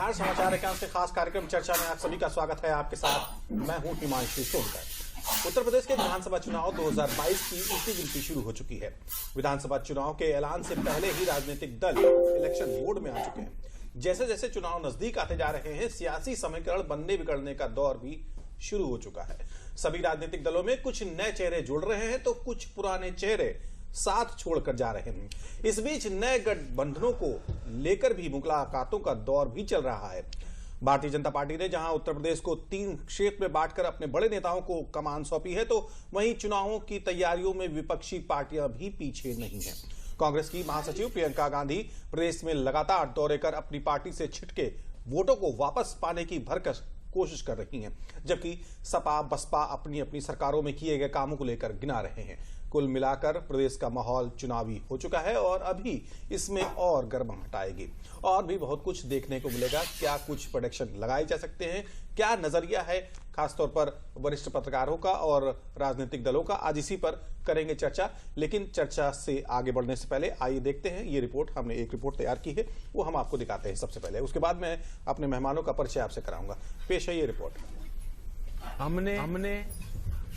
नमस्कार, समाचार एकांश के खास कार्यक्रम चर्चा में आप सभी का स्वागत है। आपके साथ मैं हूं हिमांशु सोनकर। उत्तर प्रदेश के विधानसभा चुनाव 2022 की उल्टी गिनती शुरू हो चुकी है। विधानसभा चुनाव के ऐलान से पहले ही राजनीतिक दल इलेक्शन मोड में आ चुके हैं। जैसे जैसे चुनाव नजदीक आते जा रहे हैं, सियासी समीकरण बनने बिगड़ने का दौर भी शुरू हो चुका है। सभी राजनीतिक दलों में कुछ नए चेहरे जुड़ रहे हैं तो कुछ पुराने चेहरे साथ छोड़कर जा रहे हैं। इस बीच नए गठबंधनों को लेकर भी मुलाकातों का दौर भी चल रहा है। भारतीय जनता पार्टी ने जहां उत्तर प्रदेश को 3 क्षेत्र में बांटकर अपने बड़े नेताओं को कमान सौंपी है, तो वहीं चुनावों की तैयारियों में विपक्षी पार्टियां भी पीछे नहीं हैं। कांग्रेस की महासचिव प्रियंका गांधी प्रदेश में लगातार दौरे कर अपनी पार्टी से छिटके वोटों को वापस पाने की भरसक कोशिश कर रही हैं, जबकि सपा बसपा अपनी अपनी सरकारों में किए गए कामों को लेकर गिना रहे हैं। कुल मिलाकर प्रदेश का माहौल चुनावी हो चुका है और अभी इसमें और गर्माहट आएगी। और भी बहुत कुछ देखने को मिलेगा। क्या कुछ प्रेडिक्शन लगाए जा सकते हैं, क्या नजरिया है खासतौर पर वरिष्ठ पत्रकारों का और राजनीतिक दलों का, आज इसी पर करेंगे चर्चा। लेकिन चर्चा से आगे बढ़ने से पहले आइए देखते हैं ये रिपोर्ट। हमने एक रिपोर्ट तैयार की है, वो हम आपको दिखाते हैं सबसे पहले। उसके बाद मैं अपने मेहमानों का परिचय आपसे कराऊंगा। पेश है ये रिपोर्ट। हमने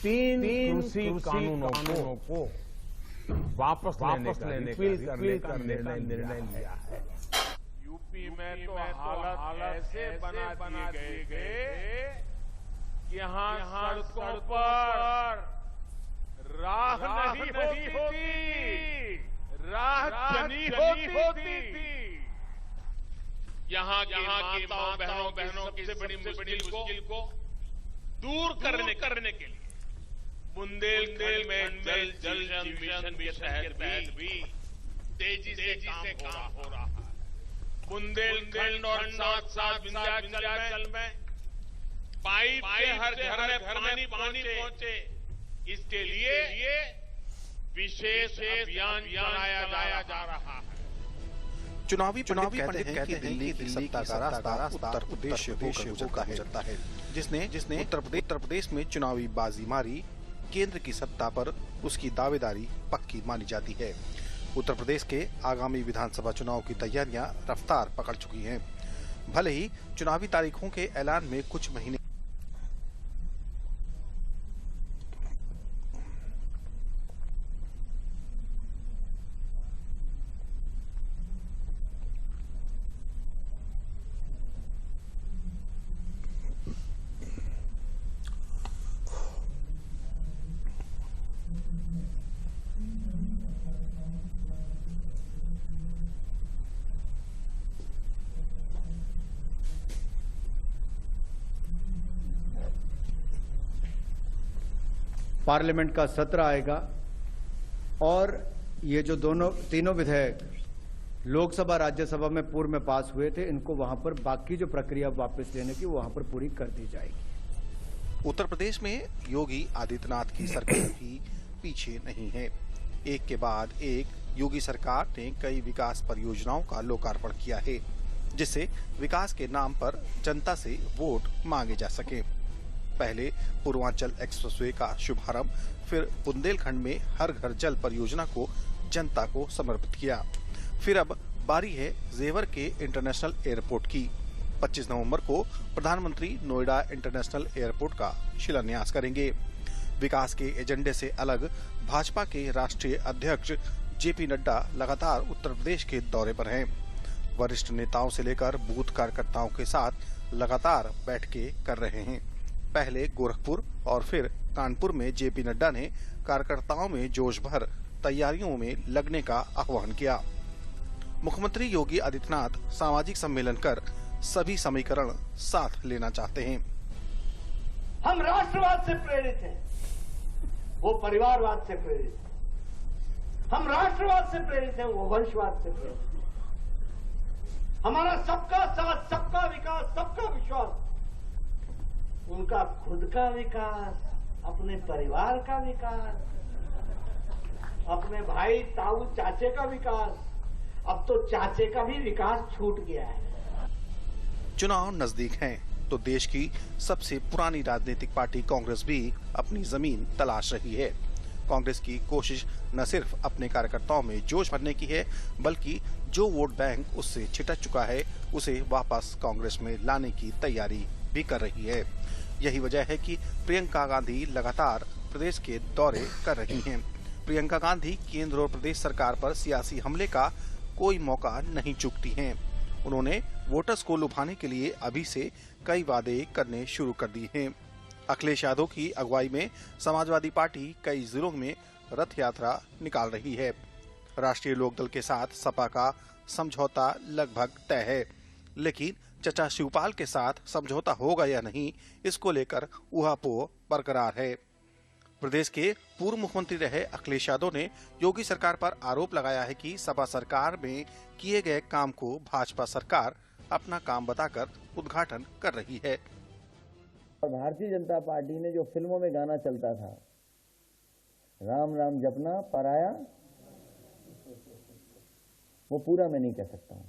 तीन कृषि कानूनों को वापस लेने का निर्णय लिया है। यूपी में तो हालत ऐसे बना दिए गए कि यहाँ सड़कों पर राह नहीं होती, राह चनी होती थी। यहाँ की माताओं बहनों की सबसे बड़ी मुश्किल को दूर करने के लिए बुंदेलखंड में जल मिशन के तहत भी तेजी से काम हो रहा है। बुंदेलखंड और साथ विंध्याचल में पाइप से हर घर में पानी पहुंचे, इसके लिए विशेष अभियान चलाया जा रहा है। चुनावी पंडित कहते हैं कि दिल्ली की सत्ता का रास्ता उत्तर प्रदेश होकर गुजरता है, जिसने उत्तर प्रदेश में चुनावी बाजी मारी, केंद्र की सत्ता पर उसकी दावेदारी पक्की मानी जाती है। उत्तर प्रदेश के आगामी विधानसभा चुनाव की तैयारियां रफ्तार पकड़ चुकी हैं। भले ही चुनावी तारीखों के ऐलान में कुछ महीने पार्लियामेंट का सत्र आएगा और ये जो तीनों विधेयक लोकसभा राज्यसभा में पूर्व में पास हुए थे, इनको वहां पर बाकी जो प्रक्रिया वापस लेने की वहां पर पूरी कर दी जाएगी। उत्तर प्रदेश में योगी आदित्यनाथ की सरकार भी पीछे नहीं है। एक के बाद एक योगी सरकार ने कई विकास परियोजनाओं का लोकार्पण किया है, जिससे विकास के नाम पर जनता से वोट मांगे जा सके। पहले पूर्वांचल एक्सप्रेसवे का शुभारंभ, फिर बुंदेलखंड में हर घर जल परियोजना को जनता को समर्पित किया। फिर अब बारी है जेवर के इंटरनेशनल एयरपोर्ट की। 25 नवंबर को प्रधानमंत्री नोएडा इंटरनेशनल एयरपोर्ट का शिलान्यास करेंगे। विकास के एजेंडे से अलग भाजपा के राष्ट्रीय अध्यक्ष जेपी नड्डा लगातार उत्तर प्रदेश के दौरे पर हैं। वरिष्ठ नेताओं से लेकर बूथ कार्यकर्ताओं के साथ लगातार बैठकें कर रहे हैं। पहले गोरखपुर और फिर कानपुर में जेपी नड्डा ने कार्यकर्ताओं में जोश भर तैयारियों में लगने का आह्वान किया। मुख्यमंत्री योगी आदित्यनाथ सामाजिक सम्मेलन कर सभी समीकरण साथ लेना चाहते हैं। हम राष्ट्रवाद से प्रेरित हैं, वो परिवारवाद से प्रेरित हैं। हम राष्ट्रवाद से प्रेरित हैं, वो वंशवाद से प्रेरित हैं। हमारा सबका साथ, सबका विकास, सबका विश्वास, उनका खुद का विकास, अपने परिवार का विकास, अपने भाई ताऊ चाचे का विकास, अब तो चाचे का भी विकास छूट गया है। चुनाव नजदीक हैं तो देश की सबसे पुरानी राजनीतिक पार्टी कांग्रेस भी अपनी जमीन तलाश रही है। कांग्रेस की कोशिश न सिर्फ अपने कार्यकर्ताओं में जोश भरने की है, बल्कि जो वोट बैंक उससे छिटक चुका है उसे वापस कांग्रेस में लाने की तैयारी भी कर रही है। यही वजह है कि प्रियंका गांधी लगातार प्रदेश के दौरे कर रही हैं। प्रियंका गांधी केंद्र और प्रदेश सरकार पर सियासी हमले का कोई मौका नहीं चूकती हैं। उन्होंने वोटर्स को लुभाने के लिए अभी से कई वादे करने शुरू कर दिए हैं। अखिलेश यादव की अगुवाई में समाजवादी पार्टी कई जिलों में रथ यात्रा निकाल रही है। राष्ट्रीय लोकदल के साथ सपा का समझौता लगभग तय है, लेकिन चचा शिवपाल के साथ समझौता होगा या नहीं, इसको लेकर ऊहापोह बरकरार है। प्रदेश के पूर्व मुख्यमंत्री रहे अखिलेश यादव ने योगी सरकार पर आरोप लगाया है कि सपा सरकार में किए गए काम को भाजपा सरकार अपना काम बताकर उद्घाटन कर रही है। भारतीय जनता पार्टी ने जो फिल्मों में गाना चलता था, राम राम जपना पराया, वो पूरा मैं नहीं कह सकता हूं,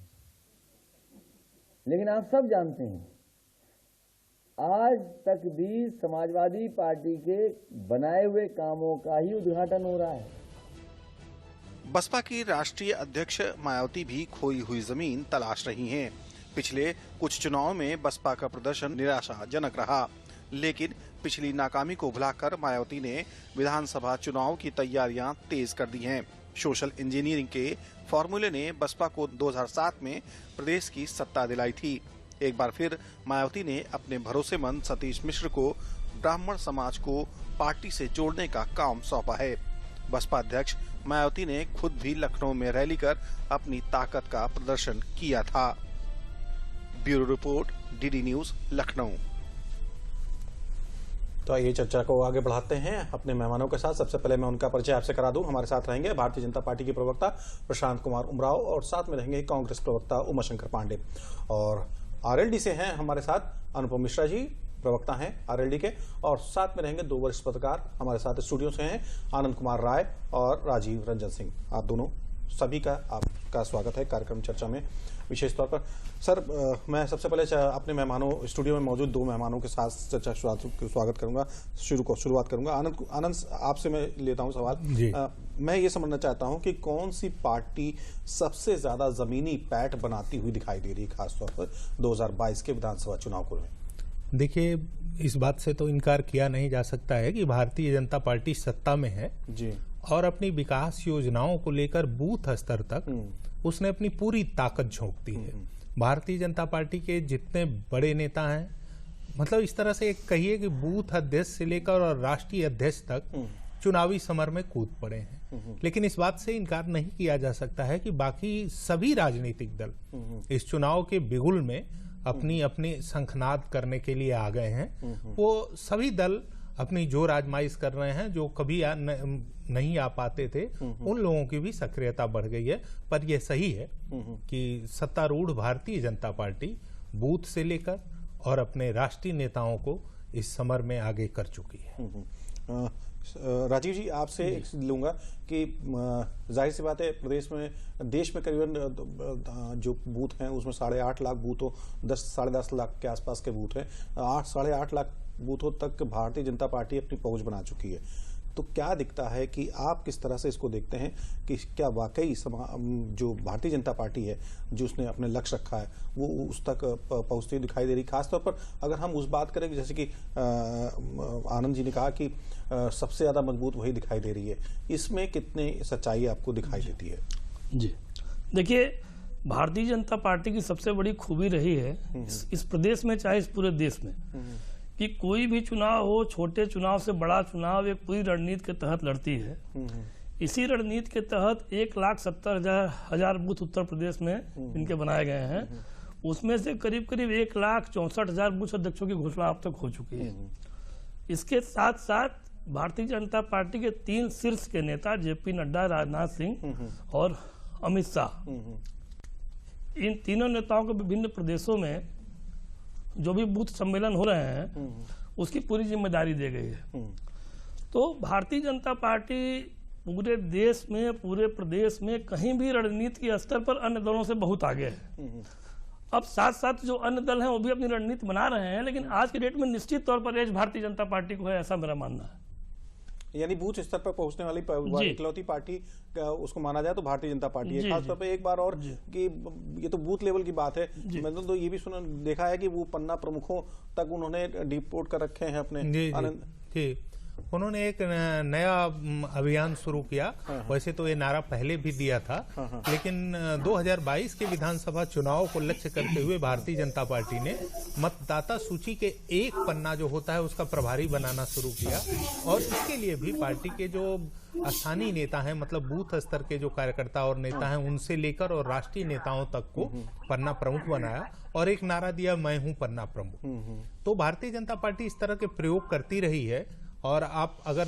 लेकिन आप सब जानते हैं आज तक भी समाजवादी पार्टी के बनाए हुए कामों का ही उद्घाटन हो रहा है। बसपा की राष्ट्रीय अध्यक्ष मायावती भी खोई हुई जमीन तलाश रही हैं। पिछले कुछ चुनाव में बसपा का प्रदर्शन निराशाजनक रहा, लेकिन पिछली नाकामी को भुलाकर मायावती ने विधानसभा चुनाव की तैयारियां तेज कर दी हैं। सोशल इंजीनियरिंग के फॉर्मूले ने बसपा को 2007 में प्रदेश की सत्ता दिलाई थी। एक बार फिर मायावती ने अपने भरोसेमंद सतीश मिश्र को ब्राह्मण समाज को पार्टी से जोड़ने का काम सौंपा है। बसपा अध्यक्ष मायावती ने खुद भी लखनऊ में रैली कर अपनी ताकत का प्रदर्शन किया था। Bureau report, DD news, Lucknow. तो आइए चर्चा को आगे बढ़ाते हैं अपने मेहमानों के साथ। सबसे पहले मैं उनका परिचय आपसे करा दूं। हमारे साथ रहेंगे भारतीय जनता पार्टी के प्रवक्ता प्रशांत कुमार उमराव और साथ में रहेंगे कांग्रेस प्रवक्ता उमाशंकर पांडे, और आरएलडी से हैं हमारे साथ अनुपम मिश्रा जी, प्रवक्ता हैं आरएलडी के, और साथ में रहेंगे दो वरिष्ठ पत्रकार हमारे साथ स्टूडियो से हैं, आनंद कुमार राय और राजीव रंजन सिंह। आप दोनों सभी का आपका स्वागत है कार्यक्रम चर्चा में विशेष तौर पर। सर, मैं सबसे पहले अपने मेहमानों, स्टूडियो में मौजूद दो मेहमानों के साथ चर्चा स्वागत करूंगा, शुरुआत करूंगा। आनंद, आपसे मैं लेता हूं सवाल। मैं ये समझना चाहता हूं कि कौन सी पार्टी सबसे ज्यादा जमीनी पैठ बनाती हुई दिखाई दे रही है, खासतौर पर 2022 के विधानसभा चुनाव को? देखिए, इस बात से तो इनकार किया नहीं जा सकता है कि भारतीय जनता पार्टी सत्ता में है जी, और अपनी विकास योजनाओं को लेकर बूथ स्तर तक उसने अपनी पूरी ताकत झोंक दी है। भारतीय जनता पार्टी के जितने बड़े नेता हैं, मतलब इस तरह से कहिए कि बूथ अध्यक्ष से लेकर और राष्ट्रीय अध्यक्ष तक चुनावी समर में कूद पड़े हैं। लेकिन इस बात से इनकार नहीं किया जा सकता है कि बाकी सभी राजनीतिक दल इस चुनाव के बिगुल में अपनी अपनी शंखनाद करने के लिए आ गए हैं। वो सभी दल अपनी जोर आजमाइश कर रहे हैं। जो कभी नहीं आ पाते थे उन लोगों की भी सक्रियता बढ़ गई है। पर यह सही है कि सत्तारूढ़ भारतीय जनता पार्टी बूथ से लेकर और अपने राष्ट्रीय नेताओं को इस समर में आगे कर चुकी है। राजीव जी, आपसे लूंगा कि जाहिर सी बात है, प्रदेश में, देश में करीबन जो बूथ हैं उसमें 8.5 लाख बूथों, 10-10.5 लाख के आसपास के बूथ हैं। 8-8.5 लाख बूथों तक भारतीय जनता पार्टी अपनी पहुंच बना चुकी है। तो क्या दिखता है कि आप किस तरह से इसको देखते हैं कि क्या वाकई जो भारतीय जनता पार्टी है, जो उसने अपने लक्ष्य रखा है, वो उस तक पहुंचती दिखाई दे रही? खासतौर पर अगर हम उस बात करें, जैसे कि आनंद जी ने कहा कि सबसे ज्यादा मजबूत वही दिखाई दे रही है, इसमें कितनी सच्चाई आपको दिखाई देती है? जी, देखिए, भारतीय जनता पार्टी की सबसे बड़ी खूबी रही है इस प्रदेश में, चाहे इस पूरे देश में, कि कोई भी चुनाव हो, छोटे चुनाव से बड़ा चुनाव, एक पूरी रणनीति के तहत लड़ती है। इसी रणनीति के तहत 1,70,000 बूथ उत्तर प्रदेश में इनके बनाए गए हैं। उसमें से करीब 1,64,000 बूथ अध्यक्षों की घोषणा अब तक हो चुकी है। इसके साथ साथ भारतीय जनता पार्टी के 3 शीर्ष के नेता जेपी नड्डा, राजनाथ सिंह और अमित शाह, इन तीनों नेताओं को विभिन्न प्रदेशों में जो भी बूथ सम्मेलन हो रहे हैं उसकी पूरी जिम्मेदारी दी गई है। तो भारतीय जनता पार्टी पूरे देश में, पूरे प्रदेश में कहीं भी रणनीति के स्तर पर अन्य दलों से बहुत आगे है। अब साथ साथ जो अन्य दल हैं वो भी अपनी रणनीति बना रहे हैं, लेकिन आज के डेट में निश्चित तौर पर एज भारतीय जनता पार्टी को है, ऐसा मेरा मानना है। यानी बूथ स्तर पर पहुंचने वाली इकलौती पार्टी उसको माना जाए तो भारतीय जनता पार्टी है। खासतौर पर एक बार और कि ये तो बूथ लेवल की बात है, मैंने तो ये भी देखा है कि वो पन्ना प्रमुखों तक उन्होंने डिपोर्ट कर रखे हैं अपने। जी, उन्होंने एक नया अभियान शुरू किया। वैसे तो ये नारा पहले भी दिया था, लेकिन 2022 के विधानसभा चुनाव को लक्ष्य करते हुए भारतीय जनता पार्टी ने मतदाता सूची के एक पन्ना जो होता है उसका प्रभारी बनाना शुरू किया, और इसके लिए भी पार्टी के जो स्थानीय नेता हैं, मतलब बूथ स्तर के जो कार्यकर्ता और नेता हैं, उनसे लेकर और राष्ट्रीय नेताओं तक को पन्ना प्रमुख बनाया और एक नारा दिया, मैं हूं पन्ना प्रमुख। तो भारतीय जनता पार्टी इस तरह के प्रयोग करती रही है। और आप अगर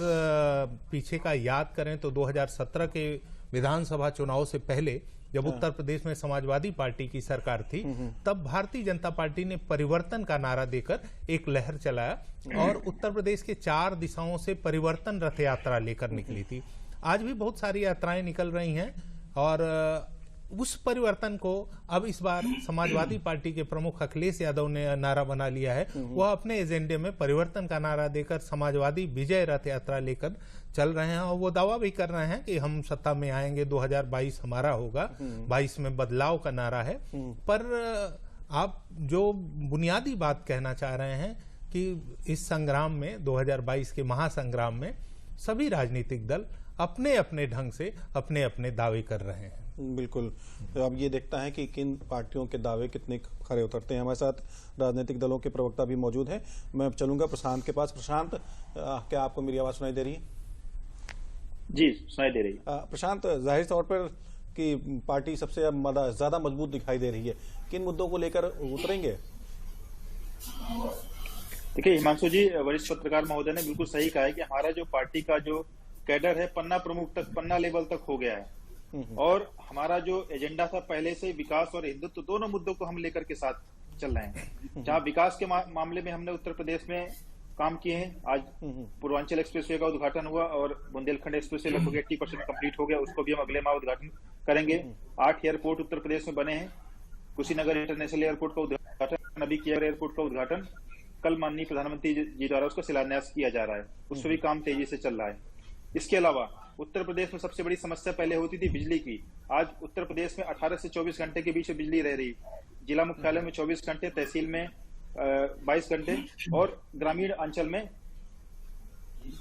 पीछे का याद करें तो 2017 के विधानसभा चुनाव से पहले जब उत्तर प्रदेश में समाजवादी पार्टी की सरकार थी, तब भारतीय जनता पार्टी ने परिवर्तन का नारा देकर एक लहर चलाया और उत्तर प्रदेश के 4 दिशाओं से परिवर्तन रथ यात्रा लेकर निकली थी। आज भी बहुत सारी यात्राएं निकल रही हैं और उस परिवर्तन को अब इस बार समाजवादी पार्टी के प्रमुख अखिलेश यादव ने नारा बना लिया है। वह अपने एजेंडे में परिवर्तन का नारा देकर समाजवादी विजय रथ यात्रा लेकर चल रहे हैं और वो दावा भी कर रहे हैं कि हम सत्ता में आएंगे, 2022 हमारा होगा, 22 में बदलाव का नारा है। पर आप जो बुनियादी बात कहना चाह रहे हैं कि इस संग्राम में, 2022 के महासंग्राम में, सभी राजनीतिक दल अपने अपने ढंग से अपने अपने दावे कर रहे हैं। बिल्कुल, तो अब ये देखता है कि किन पार्टियों के दावे कितने खरे उतरते हैं। हमारे साथ राजनीतिक दलों के प्रवक्ता भी मौजूद हैं। मैं चलूंगा प्रशांत के पास। प्रशांत, क्या आपको मेरी आवाज सुनाई दे रही है? जी, सुनाई दे रही है। प्रशांत, जाहिर तौर पर कि पार्टी सबसे ज्यादा मजबूत दिखाई दे रही है, किन मुद्दों को लेकर उतरेंगे? देखिए हिमांशु जी, वरिष्ठ पत्रकार महोदय ने बिल्कुल सही कहा है कि हमारा जो पार्टी का जो कैडर है पन्ना प्रमुख तक, पन्ना लेवल तक हो गया है और हमारा जो एजेंडा था पहले से विकास और हिंदुत्व दोनों मुद्दों को हम लेकर के साथ चल रहे हैं। जहां विकास के मामले में हमने उत्तर प्रदेश में काम किए हैं। आज पूर्वांचल एक्सप्रेसवे का उद्घाटन हुआ और बुंदेलखंड एक्सप्रेसवे लगभग 80% कंप्लीट हो गया, उसको भी हम अगले माह उद्घाटन करेंगे। 8 एयरपोर्ट उत्तर प्रदेश में बने हैं। कुशीनगर इंटरनेशनल एयरपोर्ट का उद्घाटन अभी किया, एयरपोर्ट का उद्घाटन कल माननीय प्रधानमंत्री जी द्वारा उसका शिलान्यास किया जा रहा है, उस पर भी काम तेजी से चल रहा है। इसके अलावा उत्तर प्रदेश में सबसे बड़ी समस्या पहले होती थी बिजली की। आज उत्तर प्रदेश में 18 से 24 घंटे के बीच बिजली रह रही। जिला मुख्यालय में 24 घंटे, तहसील में 22 घंटे और ग्रामीण अंचल में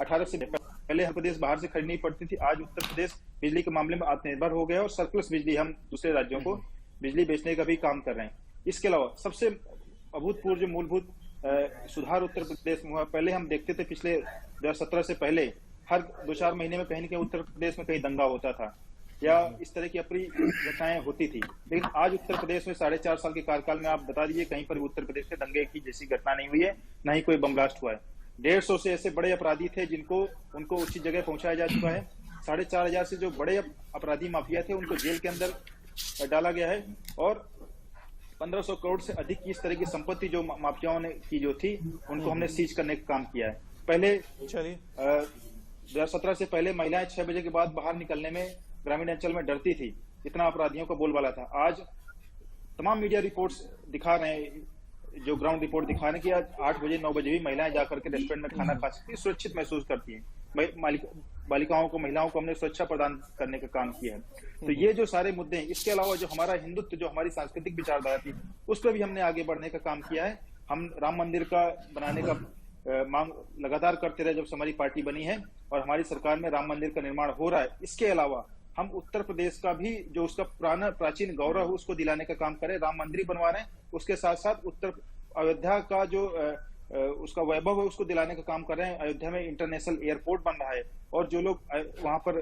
18 से पहले हर प्रदेश बाहर से खरीदनी पड़ती थी। आज उत्तर प्रदेश बिजली के मामले में आत्मनिर्भर हो गया और सरप्लस बिजली हम दूसरे राज्यों को बिजली बेचने का भी काम कर रहे हैं। इसके अलावा सबसे अभूतपूर्व जो मूलभूत सुधार उत्तर प्रदेश में हुआ, पहले हम देखते थे पिछले 2017 से पहले हर 2-4 महीने में कहीं न कहीं उत्तर प्रदेश में कहीं दंगा होता था या इस तरह की अप्रिय घटनाएं होती थी, लेकिन आज उत्तर प्रदेश में 4.5 साल के कार्यकाल में आप बता दीजिए कहीं पर भी उत्तर प्रदेश के दंगे की जैसी घटना नहीं हुई है, न ही कोई बम ब्लास्ट हुआ है। 150 से ऐसे बड़े अपराधी थे जिनको उनको उचित जगह पहुंचाया जा चुका है। 4,500 से जो बड़े अपराधी माफिया थे उनको जेल के अंदर डाला गया है और 1500 करोड़ से अधिक की इस तरह की संपत्ति जो माफियाओं ने की जो थी उनको हमने सीज करने का काम किया है। पहले 2017 से पहले महिलाएं 6 बजे के बाद बाहर निकलने में ग्रामीण अंचल में डरती थी, इतना अपराधियों का बोलबाला था। आज तमाम मीडिया रिपोर्ट्स दिखा रहे हैं, जो ग्राउंड रिपोर्ट दिखा रहे हैं कि आज 8 बजे 9 बजे भी महिलाएं जाकर के रेस्टोरेंट में खाना खा सकती, सुरक्षित महसूस करती हैं। बालिकाओं को, महिलाओं को हमने सुरक्षा प्रदान करने का काम किया है। तो ये जो सारे मुद्दे हैं, इसके अलावा जो हमारा हिंदुत्व, जो हमारी सांस्कृतिक विचारधारा थी, उस पर भी हमने आगे बढ़ने का काम किया है। हम राम मंदिर का बनाने का मांग लगातार करते रहे जब से हमारी पार्टी बनी है और हमारी सरकार में राम मंदिर का निर्माण हो रहा है। इसके अलावा हम उत्तर प्रदेश का भी जो उसका प्राचीन गौरव है उसको दिलाने का काम करें, राम मंदिर बनवा रहे हैं, उसके साथ साथ उत्तर अयोध्या का जो उसका वैभव है उसको दिलाने का काम कर रहे हैं। अयोध्या में इंटरनेशनल एयरपोर्ट बन रहा है और जो लोग वहां पर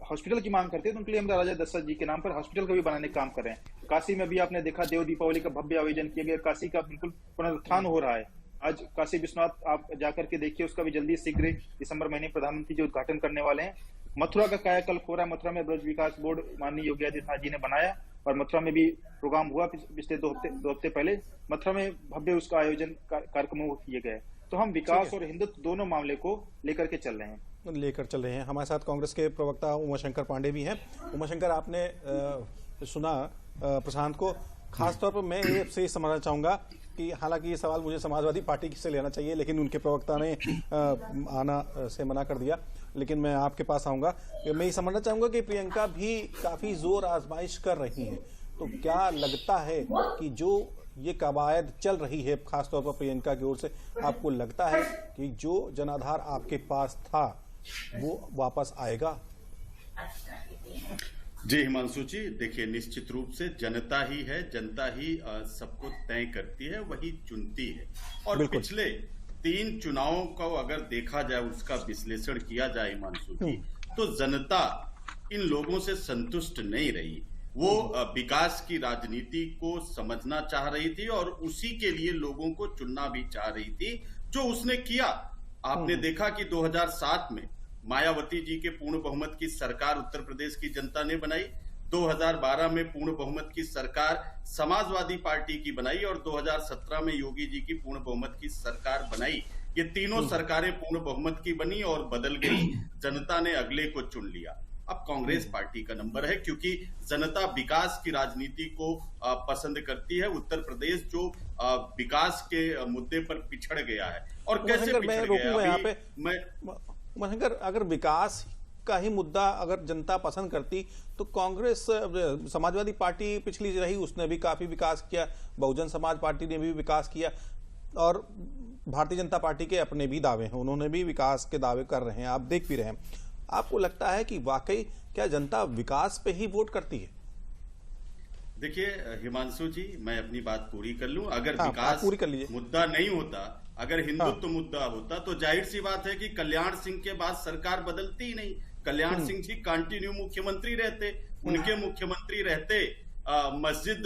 हॉस्पिटल की मांग करते हैं तो उनके लिए हम राजा दशरथ जी के नाम पर हॉस्पिटल का भी बनाने का काम कर रहे हैं। काशी में भी आपने देखा देव दीपावली का भव्य आयोजन किया गया, काशी का बिल्कुल पुनरुत्थान हो रहा है। आज काशी विश्वनाथ आप जाकर के देखिए, उसका भी जल्दी शीघ्र दिसंबर महीने प्रधानमंत्री जी उद्घाटन करने वाले हैं। मथुरा का कायाकल्प हो रहा है, मथुरा में ब्रज विकास बोर्ड माननीय योगी आदित्यनाथ जी ने बनाया और मथुरा में भी प्रोग्राम हुआ पिछले 2 हफ्ते पहले। मथुरा में भव्य उसका आयोजन कार्यक्रमों किए गए। तो हम विकास और हिंदुत्व दोनों मामले को लेकर के चल रहे हैं। हमारे साथ कांग्रेस के प्रवक्ता उमाशंकर पांडे भी हैं। उमाशंकर, आपने सुना प्रशांत को, खासतौर पर मैं ये आपसे समझना चाहूंगा कि हालांकि ये सवाल मुझे समाजवादी पार्टी से लेना चाहिए, लेकिन उनके प्रवक्ता ने आना से मना कर दिया। लेकिन मैं आपके पास आऊंगा, मैं ये समझना चाहूंगा कि प्रियंका भी काफी जोर आजमाइश कर रही हैं, तो क्या लगता है कि जो ये कवायद चल रही है खासतौर पर प्रियंका की ओर से, आपको लगता है कि जो जनाधार आपके पास था वो वापस आएगा? जी हिमांशु जी, देखिए निश्चित रूप से जनता ही है, जनता ही सबको तय करती है, वही चुनती है। और पिछले 3 चुनावों को अगर देखा जाए, उसका विश्लेषण किया जाए हिमांशु जी, तो जनता इन लोगों से संतुष्ट नहीं रही। वो विकास की राजनीति को समझना चाह रही थी और उसी के लिए लोगों को चुनना भी चाह रही थी, जो उसने किया। आपने देखा कि 2007 में मायावती जी के पूर्ण बहुमत की सरकार उत्तर प्रदेश की जनता ने बनाई, 2012 में पूर्ण बहुमत की सरकार समाजवादी पार्टी की बनाई और 2017 में योगी जी की पूर्ण बहुमत की सरकार बनाई। ये तीनों सरकारें पूर्ण बहुमत की बनी और बदल गई, जनता ने अगले को चुन लिया। अब कांग्रेस पार्टी का नंबर है, क्योंकि जनता विकास की राजनीति को पसंद करती है। उत्तर प्रदेश जो विकास के मुद्दे पर पिछड़ गया है, और कैसे पिछड़ गया अगर विकास का ही मुद्दा अगर जनता पसंद करती तो कांग्रेस, समाजवादी पार्टी पिछली रही, उसने भी काफी विकास किया, बहुजन समाज पार्टी ने भी विकास किया, और भारतीय जनता पार्टी के अपने भी दावे हैं, उन्होंने भी विकास के दावे कर रहे हैं, आप देख भी रहे हैं। आपको लगता है कि वाकई क्या जनता विकास पे ही वोट करती है? देखिए हिमांशु जी, मैं अपनी बात पूरी कर लूं। अगर विकास पूरी कर लीजिए, मुद्दा नहीं होता, अगर हिंदुत्व मुद्दा होता, तो जाहिर सी बात है कि कल्याण सिंह के बाद सरकार बदलती ही नहीं। कल्याण सिंह जी कंटिन्यू मुख्यमंत्री रहते, उनके मुख्यमंत्री रहते मस्जिद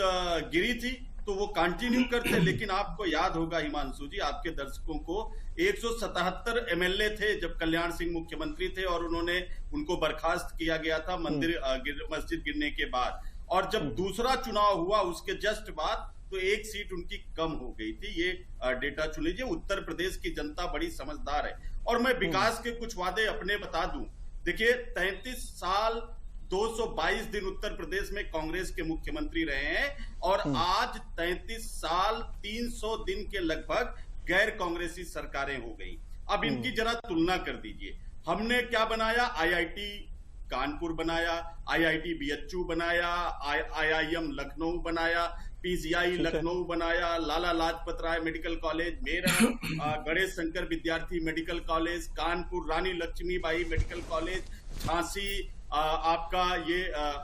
गिरी थी तो वो कंटिन्यू करते। लेकिन आपको याद होगा हिमांशु जी, आपके दर्शकों को, 177 एमएलए थे जब कल्याण सिंह मुख्यमंत्री थे और उनको बर्खास्त किया गया था मस्जिद गिरने के बाद। और जब दूसरा चुनाव हुआ उसके जस्ट बाद, तो 1 सीट उनकी कम हो गई थी। ये डेटा चुन लीजिए। उत्तर प्रदेश की जनता बड़ी समझदार है। और मैं विकास के कुछ वादे अपने बता दूं। देखिए 33 साल 222 दिन उत्तर प्रदेश में कांग्रेस के मुख्यमंत्री रहे हैं, और आज 33 साल 300 दिन के लगभग गैर कांग्रेसी सरकारें हो गई। अब इनकी जरा तुलना कर दीजिए। हमने क्या बनाया? IIT कानपुर बनाया, IIT BHU बनाया, IIM लखनऊ बनाया, PGI लखनऊ बनाया, लाला लाजपत राय मेडिकल कॉलेज मेरठ, गणेश शंकर विद्यार्थी मेडिकल कॉलेज कानपुर, रानी लक्ष्मीबाई मेडिकल कॉलेज झांसी, आपका ये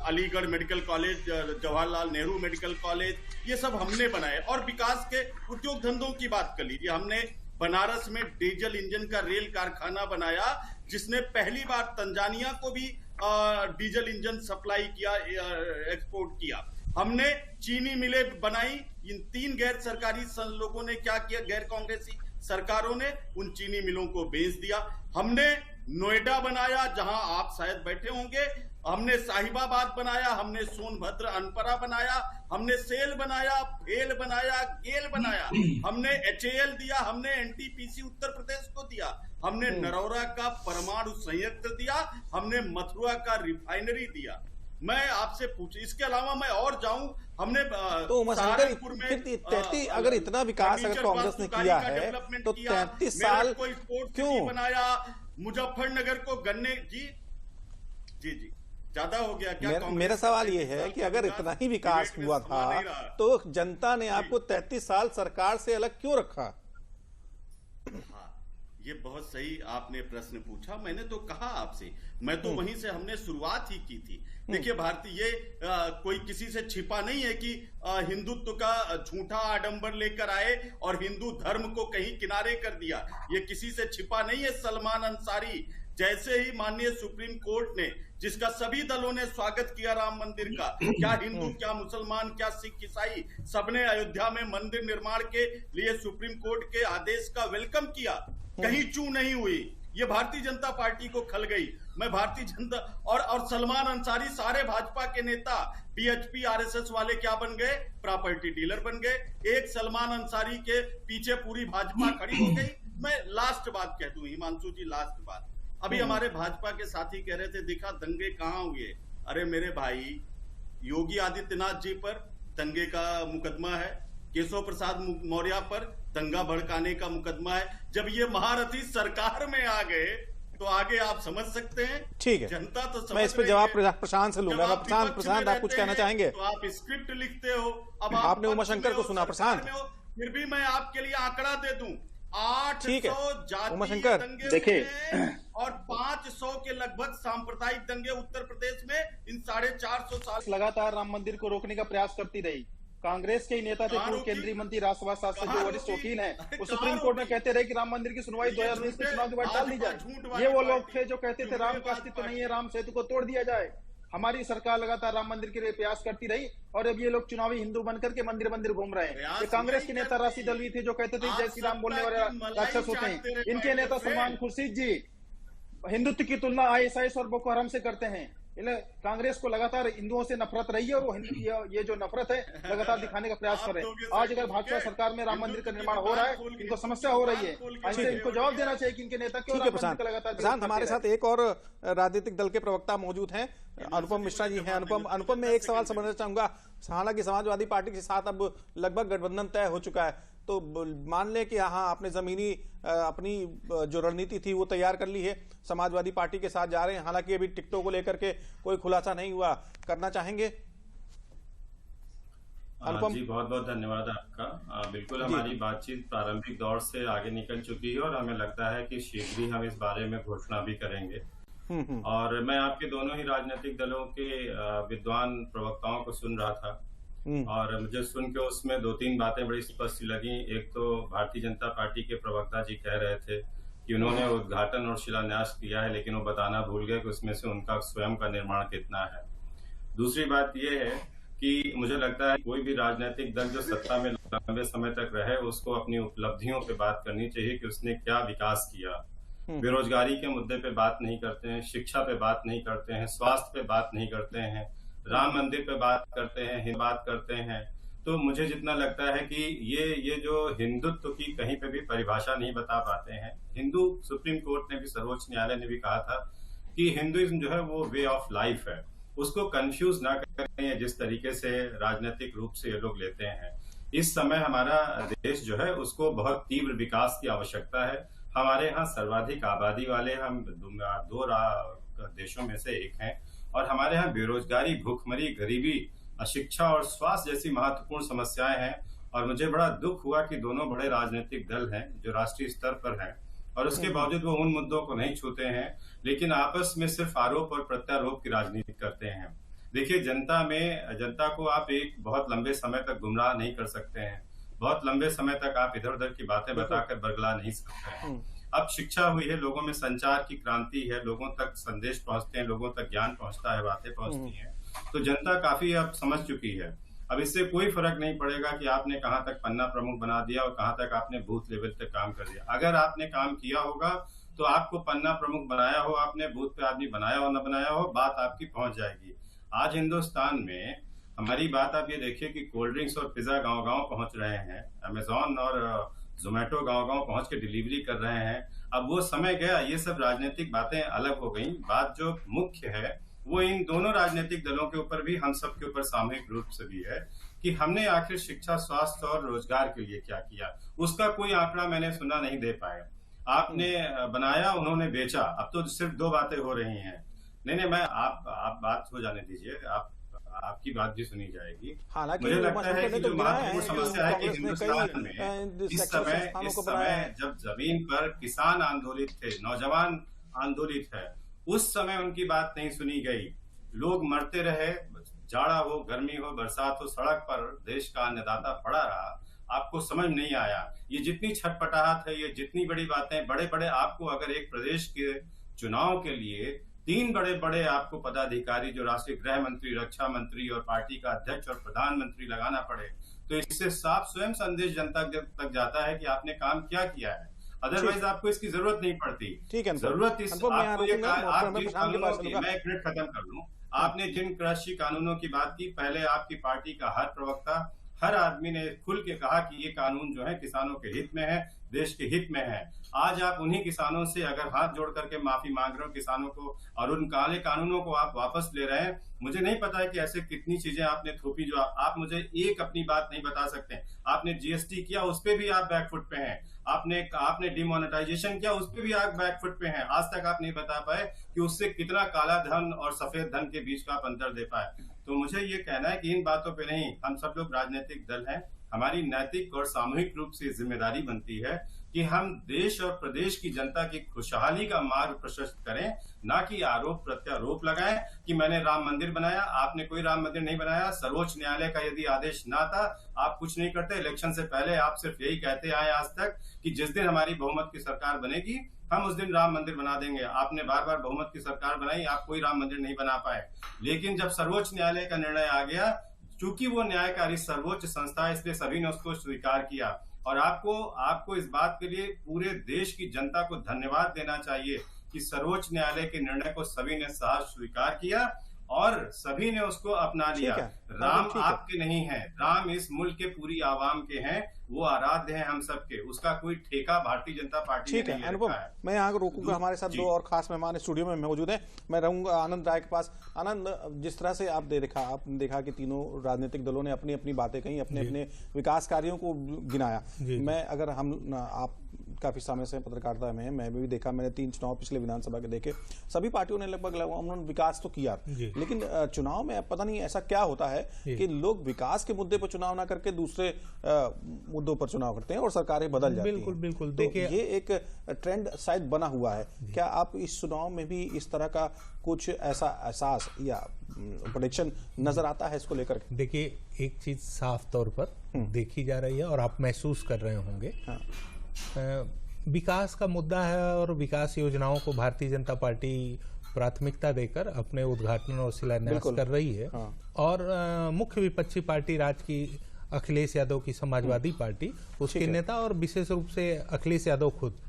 Aligarh medical college, Jawaharlal Nehru medical college, ये सब हमने बनाए। और विकास के उद्योग धंधों की बात कर लीजिए। हमने बनारस में डीजल इंजन का रेल कारखाना बनाया, जिसने पहली बार तंजानिया को भी डीजल इंजन सप्लाई किया, एक्सपोर्ट किया। हमने चीनी मिलें बनाई। इन 3 गैर सरकारी लोगों ने क्या किया? गैर कांग्रेसी सरकारों ने उन चीनी मिलों को बेच दिया। हमने नोएडा बनाया, जहां आप शायद बैठे होंगे। हमने साहिबाबाद बनाया, हमने सोनभद्र अनपरा बनाया, हमने सेल बनाया, फेल बनाया, गेल बनाया, हमने HAL दिया, हमने NTPC उत्तर प्रदेश को दिया, हमने नरौरा का परमाणु संयंत्र दिया, हमने मथुरा का रिफाइनरी दिया। मैं आपसे पूछूं, इसके अलावा मैं और जाऊं, हमने तो सहारनपुर में अगर इतना विकास अगर कांग्रेस ने किया है तो 33 साल क्यों बनाया? मुजफ्फरनगर को गन्ने जी ज्यादा हो गया क्या? मेरा सवाल ये है कि अगर इतना ही विकास हुआ था तो जनता ने आपको 33 साल सरकार से अलग क्यों रखा? ये बहुत सही आपने प्रश्न पूछा। मैंने तो कहा आपसे, मैं तो वहीं से हमने शुरुआत ही की थी। देखिए भारतीय कोई किसी से छिपा नहीं है कि हिंदुत्व का झूठा आडंबर लेकर आए और हिंदू धर्म को कहीं किनारे कर दिया। ये किसी से छिपा नहीं है। सलमान अंसारी जैसे ही माननीय सुप्रीम कोर्ट ने, जिसका सभी दलों ने स्वागत किया राम मंदिर का, क्या हिंदू, क्या मुसलमान, क्या सिख, ईसाई, सबने अयोध्या में मंदिर निर्माण के लिए सुप्रीम कोर्ट के आदेश का वेलकम किया। कहीं चू नहीं हुई। ये भारतीय जनता पार्टी को खल गई। मैं भारतीय जनता और सलमान अंसारी, सारे भाजपा के नेता BHP RSS वाले क्या बन गए? प्रॉपर्टी डीलर बन गए। एक सलमान अंसारी के पीछे पूरी भाजपा खड़ी हो गई। मैं लास्ट बात कह दूं हिमांशु जी, लास्ट बात। अभी हमारे भाजपा के साथी कह रहे थे देखा दंगे कहां हुए। अरे मेरे भाई, योगी आदित्यनाथ जी पर दंगे का मुकदमा है, केशव प्रसाद मौर्य पर दंगा भड़काने का मुकदमा है। जब ये महारथी सरकार में आ गए तो आगे आप समझ सकते हैं। ठीक है, जनता तो समझ मैं इस पे जवाब प्रशांत से लूंगा। प्रशांत, आप कुछ कहना चाहेंगे? तो आप स्क्रिप्ट लिखते हो। अब आपने उमाशंकर को सुना। प्रशांत, फिर भी मैं आपके लिए आंकड़ा दे दूं, 800 जातीय दंगे देखिए और 500 के लगभग सांप्रदायिक दंगे उत्तर प्रदेश में इन 450 साल। लगातार राम मंदिर को रोकने का प्रयास करती रही। कांग्रेस के नेता थे, पूर्व केंद्रीय मंत्री राष्ट्रवाद शासक जो वरिष्ठ वकील हैं, वो सुप्रीम कोर्ट में कहते रहे कि राम मंदिर की सुनवाई 2019 के चुनाव के बाद टाल दी जाए। ये वो लोग थे जो कहते थे राम का अस्तित्व नहीं है, राम सेतु को तोड़ दिया जाए। हमारी सरकार लगातार राम मंदिर के लिए प्रयास करती रही और अब ये लोग चुनावी हिंदू बनकर के मंदिर मंदिर घूम रहे हैं। ये कांग्रेस के नेता राशि दलवी थे जो कहते थे जय श्री राम बोलने वाले राक्षस होते हैं। इनके नेता सलमान खुर्शीद जी हिंदुत्व की तुलना ISIS और बोको हराम से करते हैं। कांग्रेस को लगातार हिंदुओं से नफरत रही है और वो ये जो नफरत है लगातार दिखाने का प्रयास कर रहे हैं। आज अगर भाजपा सरकार में राम मंदिर का निर्माण हो रहा है, इनको समस्या हो रही है, ऐसे इनको जवाब देना चाहिए कि इनके नेता क्यों राम मंदिर का लगातार। प्रशांत, हमारे साथ एक और राजनीतिक दल के प्रवक्ता मौजूद हैं, अनुपम मिश्रा जी हैं। अनुपम, मैं एक सवाल समझना चाहूंगा। हालांकि समाजवादी पार्टी के साथ अब लगभग गठबंधन तय हो चुका है, तो मान लें कि हाँ आपने जमीनी अपनी जो रणनीति थी वो तैयार कर ली है, समाजवादी पार्टी के साथ जा रहे हैं। हालांकि अभी टिकटों को लेकर के कोई खुलासा नहीं हुआ, करना चाहेंगे? अनुपम जी, बहुत बहुत धन्यवाद आपका। बिल्कुल हमारी बातचीत प्रारंभिक दौर से आगे निकल चुकी है और हमें लगता है कि शीघ्र ही हम इस बारे में घोषणा भी करेंगे। और मैं आपके दोनों ही राजनीतिक दलों के विद्वान प्रवक्ताओं को सुन रहा था और मुझे सुन के उसमें 2-3 बातें बड़ी स्पष्ट लगी। एक तो भारतीय जनता पार्टी के प्रवक्ता जी कह रहे थे कि उन्होंने उद्घाटन और शिलान्यास किया है, लेकिन वो बताना भूल गए कि उसमें से उनका स्वयं का निर्माण कितना है। दूसरी बात यह है कि मुझे लगता है कोई भी राजनीतिक दल जो सत्ता में लंबे समय तक रहे उसको अपनी उपलब्धियों पे बात करनी चाहिए कि उसने क्या विकास किया। बेरोजगारी के मुद्दे पे बात नहीं करते हैं, शिक्षा पे बात नहीं करते हैं, स्वास्थ्य पे बात नहीं करते हैं, राम मंदिर पे बात करते हैं, हिंदू बात करते हैं। तो मुझे जितना लगता है कि ये जो हिंदुत्व की कहीं पे भी परिभाषा नहीं बता पाते हैं। हिंदू सुप्रीम कोर्ट ने भी, सर्वोच्च न्यायालय ने भी कहा था कि हिंदुइज्म जो है वो वे ऑफ लाइफ है, उसको कंफ्यूज ना करें जिस तरीके से राजनीतिक रूप से ये लोग लेते हैं। इस समय हमारा देश जो है उसको बहुत तीव्र विकास की आवश्यकता है। हमारे यहाँ सर्वाधिक आबादी वाले हम 2 देशों में से एक हैं और हमारे यहाँ बेरोजगारी, भूखमरी, गरीबी, अशिक्षा और स्वास्थ्य जैसी महत्वपूर्ण समस्याएं हैं। और मुझे बड़ा दुख हुआ कि दोनों बड़े राजनीतिक दल हैं जो राष्ट्रीय स्तर पर हैं और उसके बावजूद वो उन मुद्दों को नहीं छूते हैं, लेकिन आपस में सिर्फ आरोप और प्रत्यारोप की राजनीति करते हैं। देखिए, जनता को आप एक बहुत लंबे समय तक गुमराह नहीं कर सकते हैं, बहुत लंबे समय तक आप इधर उधर की बातें बताकर बरगला नहीं सकते हैं। अब शिक्षा हुई है, लोगों में संचार की क्रांति है, लोगों तक संदेश पहुंचते हैं, लोगों तक ज्ञान पहुंचता है, बातें पहुंचती हैं, तो जनता काफी अब समझ चुकी है। अब इससे कोई फर्क नहीं पड़ेगा कि आपने कहां तक पन्ना प्रमुख बना दिया और कहां तक आपने बूथ लेवल तक काम कर दिया। अगर आपने काम किया होगा तो आपको पन्ना प्रमुख बनाया हो आपने, बूथ पे आदमी बनाया हो न बनाया हो, बात आपकी पहुंच जाएगी। आज हिंदुस्तान में हमारी बात आप ये देखिए कि कोल्ड ड्रिंक्स और पिज्जा गांव-गांव पहुंच रहे हैं, अमेजॉन और जोमेटो गांव-गांव पहुंच के डिलीवरी कर रहे हैं। अब वो समय गया, ये सब राजनीतिक बातें अलग हो गई। बात जो मुख्य है वो इन दोनों राजनीतिक दलों के ऊपर भी, हम सब के ऊपर सामूहिक रूप से भी है कि हमने आखिर शिक्षा, स्वास्थ्य और रोजगार के लिए क्या किया। उसका कोई आंकड़ा मैंने सुना नहीं दे पाए। आपने बनाया, उन्होंने बेचा, अब तो सिर्फ 2 बातें हो रही हैं। नहीं, मैं आप बात हो जाने दीजिए, आपकी बात भी सुनी जाएगी। मुझे लगता है कि जो महत्वपूर्ण समस्या है कि हिंदुस्तान में इस समय जब जमीन पर किसान आंदोलित थे, नौजवान आंदोलित है, उस समय उनकी बात नहीं सुनी गई। लोग मरते रहे, जाड़ा हो, गर्मी हो, बरसात हो, सड़क पर देश का अन्नदाता पड़ा रहा, आपको समझ नहीं आया। ये जितनी छटपटाहट है, ये जितनी बड़ी बातें, बड़े बड़े, आपको अगर एक प्रदेश के चुनाव के लिए 3 बड़े बड़े आपको पदाधिकारी जो राष्ट्रीय गृह मंत्री, रक्षा मंत्री और पार्टी का अध्यक्ष और प्रधानमंत्री लगाना पड़े, तो इससे साफ स्वयं संदेश जनता तक जाता है कि आपने काम क्या किया है। अदरवाइज आपको इसकी जरूरत नहीं पड़ती। ठीक है, जरूरत इस आपको मैं एक मिनट खत्म कर लूं। आपने जिन कृषि कानूनों की बात की, पहले आपकी पार्टी का हर प्रवक्ता, हर आदमी ने खुल के कहा कि ये कानून जो है किसानों के हित में है, देश के हित में है। आज आप उन्हीं किसानों से अगर हाथ जोड़ करके माफी मांग रहे हो किसानों को और उन काले कानूनों को आप वापस ले रहे हैं, मुझे नहीं पता है कि ऐसे कितनी चीजें आपने थोपी जो आप मुझे एक अपनी बात नहीं बता सकते। आपने जीएसटी किया, उस पे भी आप बैकफुट पे हैं। आपने डिमोनेटाइजेशन किया, उस पे भी आप बैकफुट पे हैं। आज तक आप नहीं बता पाए कि उससे कितना काला धन और सफेद धन के बीच का आप अंतर दे पाए। तो मुझे ये कहना है कि इन बातों पे नहीं, हम सब लोग राजनीतिक दल हैं, हमारी नैतिक और सामूहिक रूप से जिम्मेदारी बनती है कि हम देश और प्रदेश की जनता की खुशहाली का मार्ग प्रशस्त करें, ना कि आरोप प्रत्यारोप लगाएं कि मैंने राम मंदिर बनाया, आपने कोई राम मंदिर नहीं बनाया। सर्वोच्च न्यायालय का यदि आदेश ना था, आप कुछ नहीं करते। इलेक्शन से पहले आप सिर्फ यही कहते आए आज तक कि जिस दिन हमारी बहुमत की सरकार बनेगी हम उस दिन राम मंदिर बना देंगे। आपने बार बार बहुमत की सरकार बनाई, आप कोई राम मंदिर नहीं बना पाए। लेकिन जब सर्वोच्च न्यायालय का निर्णय आ गया, चूंकि वो न्यायकारी सर्वोच्च संस्था है, इसलिए सभी ने उसको स्वीकार किया। और आपको इस बात के लिए पूरे देश की जनता को धन्यवाद देना चाहिए कि सर्वोच्च न्यायालय के निर्णय को सभी ने साथ स्वीकार किया और सभी ने उसको अपना लिया। राम आपके नहीं है, राम इस मुल्क के पूरी आवाम के हैं, वो आराध्य हैं हम सबके, उसका कोई ठेका भारतीय जनता पार्टी ने नहीं अनुपम, मैं यहाँ रोकूंगा। हमारे साथ दो और खास मेहमान स्टूडियो में मौजूद हैं। मैं रहूंगा आनंद राय के पास। आनंद, जिस तरह से आपने देखा कि तीनों राजनीतिक दलों ने अपनी अपनी बातें कही, अपने अपने विकास कार्यों को गिनाया। मैं अगर आप काफी समय से पत्रकारिता में, मैं भी देखा, मैंने 3 चुनाव पिछले विधानसभा के देखे, सभी पार्टियों ने लगभग उन्होंने विकास तो किया, लेकिन चुनाव में पता नहीं ऐसा क्या होता है कि लोग विकास के मुद्दे पर चुनाव ना करके दूसरे मुद्दों पर चुनाव करते हैं और सरकारें बदल जाती हैं। बिल्कुल। देखिए, ये एक ट्रेंड शायद बना हुआ है। क्या आप इस चुनाव में भी इस तरह का कुछ ऐसा एहसास या प्रेडिक्शन नजर आता है इसको लेकर? देखिए, एक चीज साफ तौर पर देखी जा रही है और आप महसूस कर रहे होंगे, विकास का मुद्दा है और विकास योजनाओं को भारतीय जनता पार्टी प्राथमिकता देकर अपने उद्घाटन और शिलान्यास कर रही है। और मुख्य विपक्षी पार्टी राज्य की अखिलेश यादव की समाजवादी पार्टी, उसके नेता और विशेष रूप से अखिलेश यादव खुद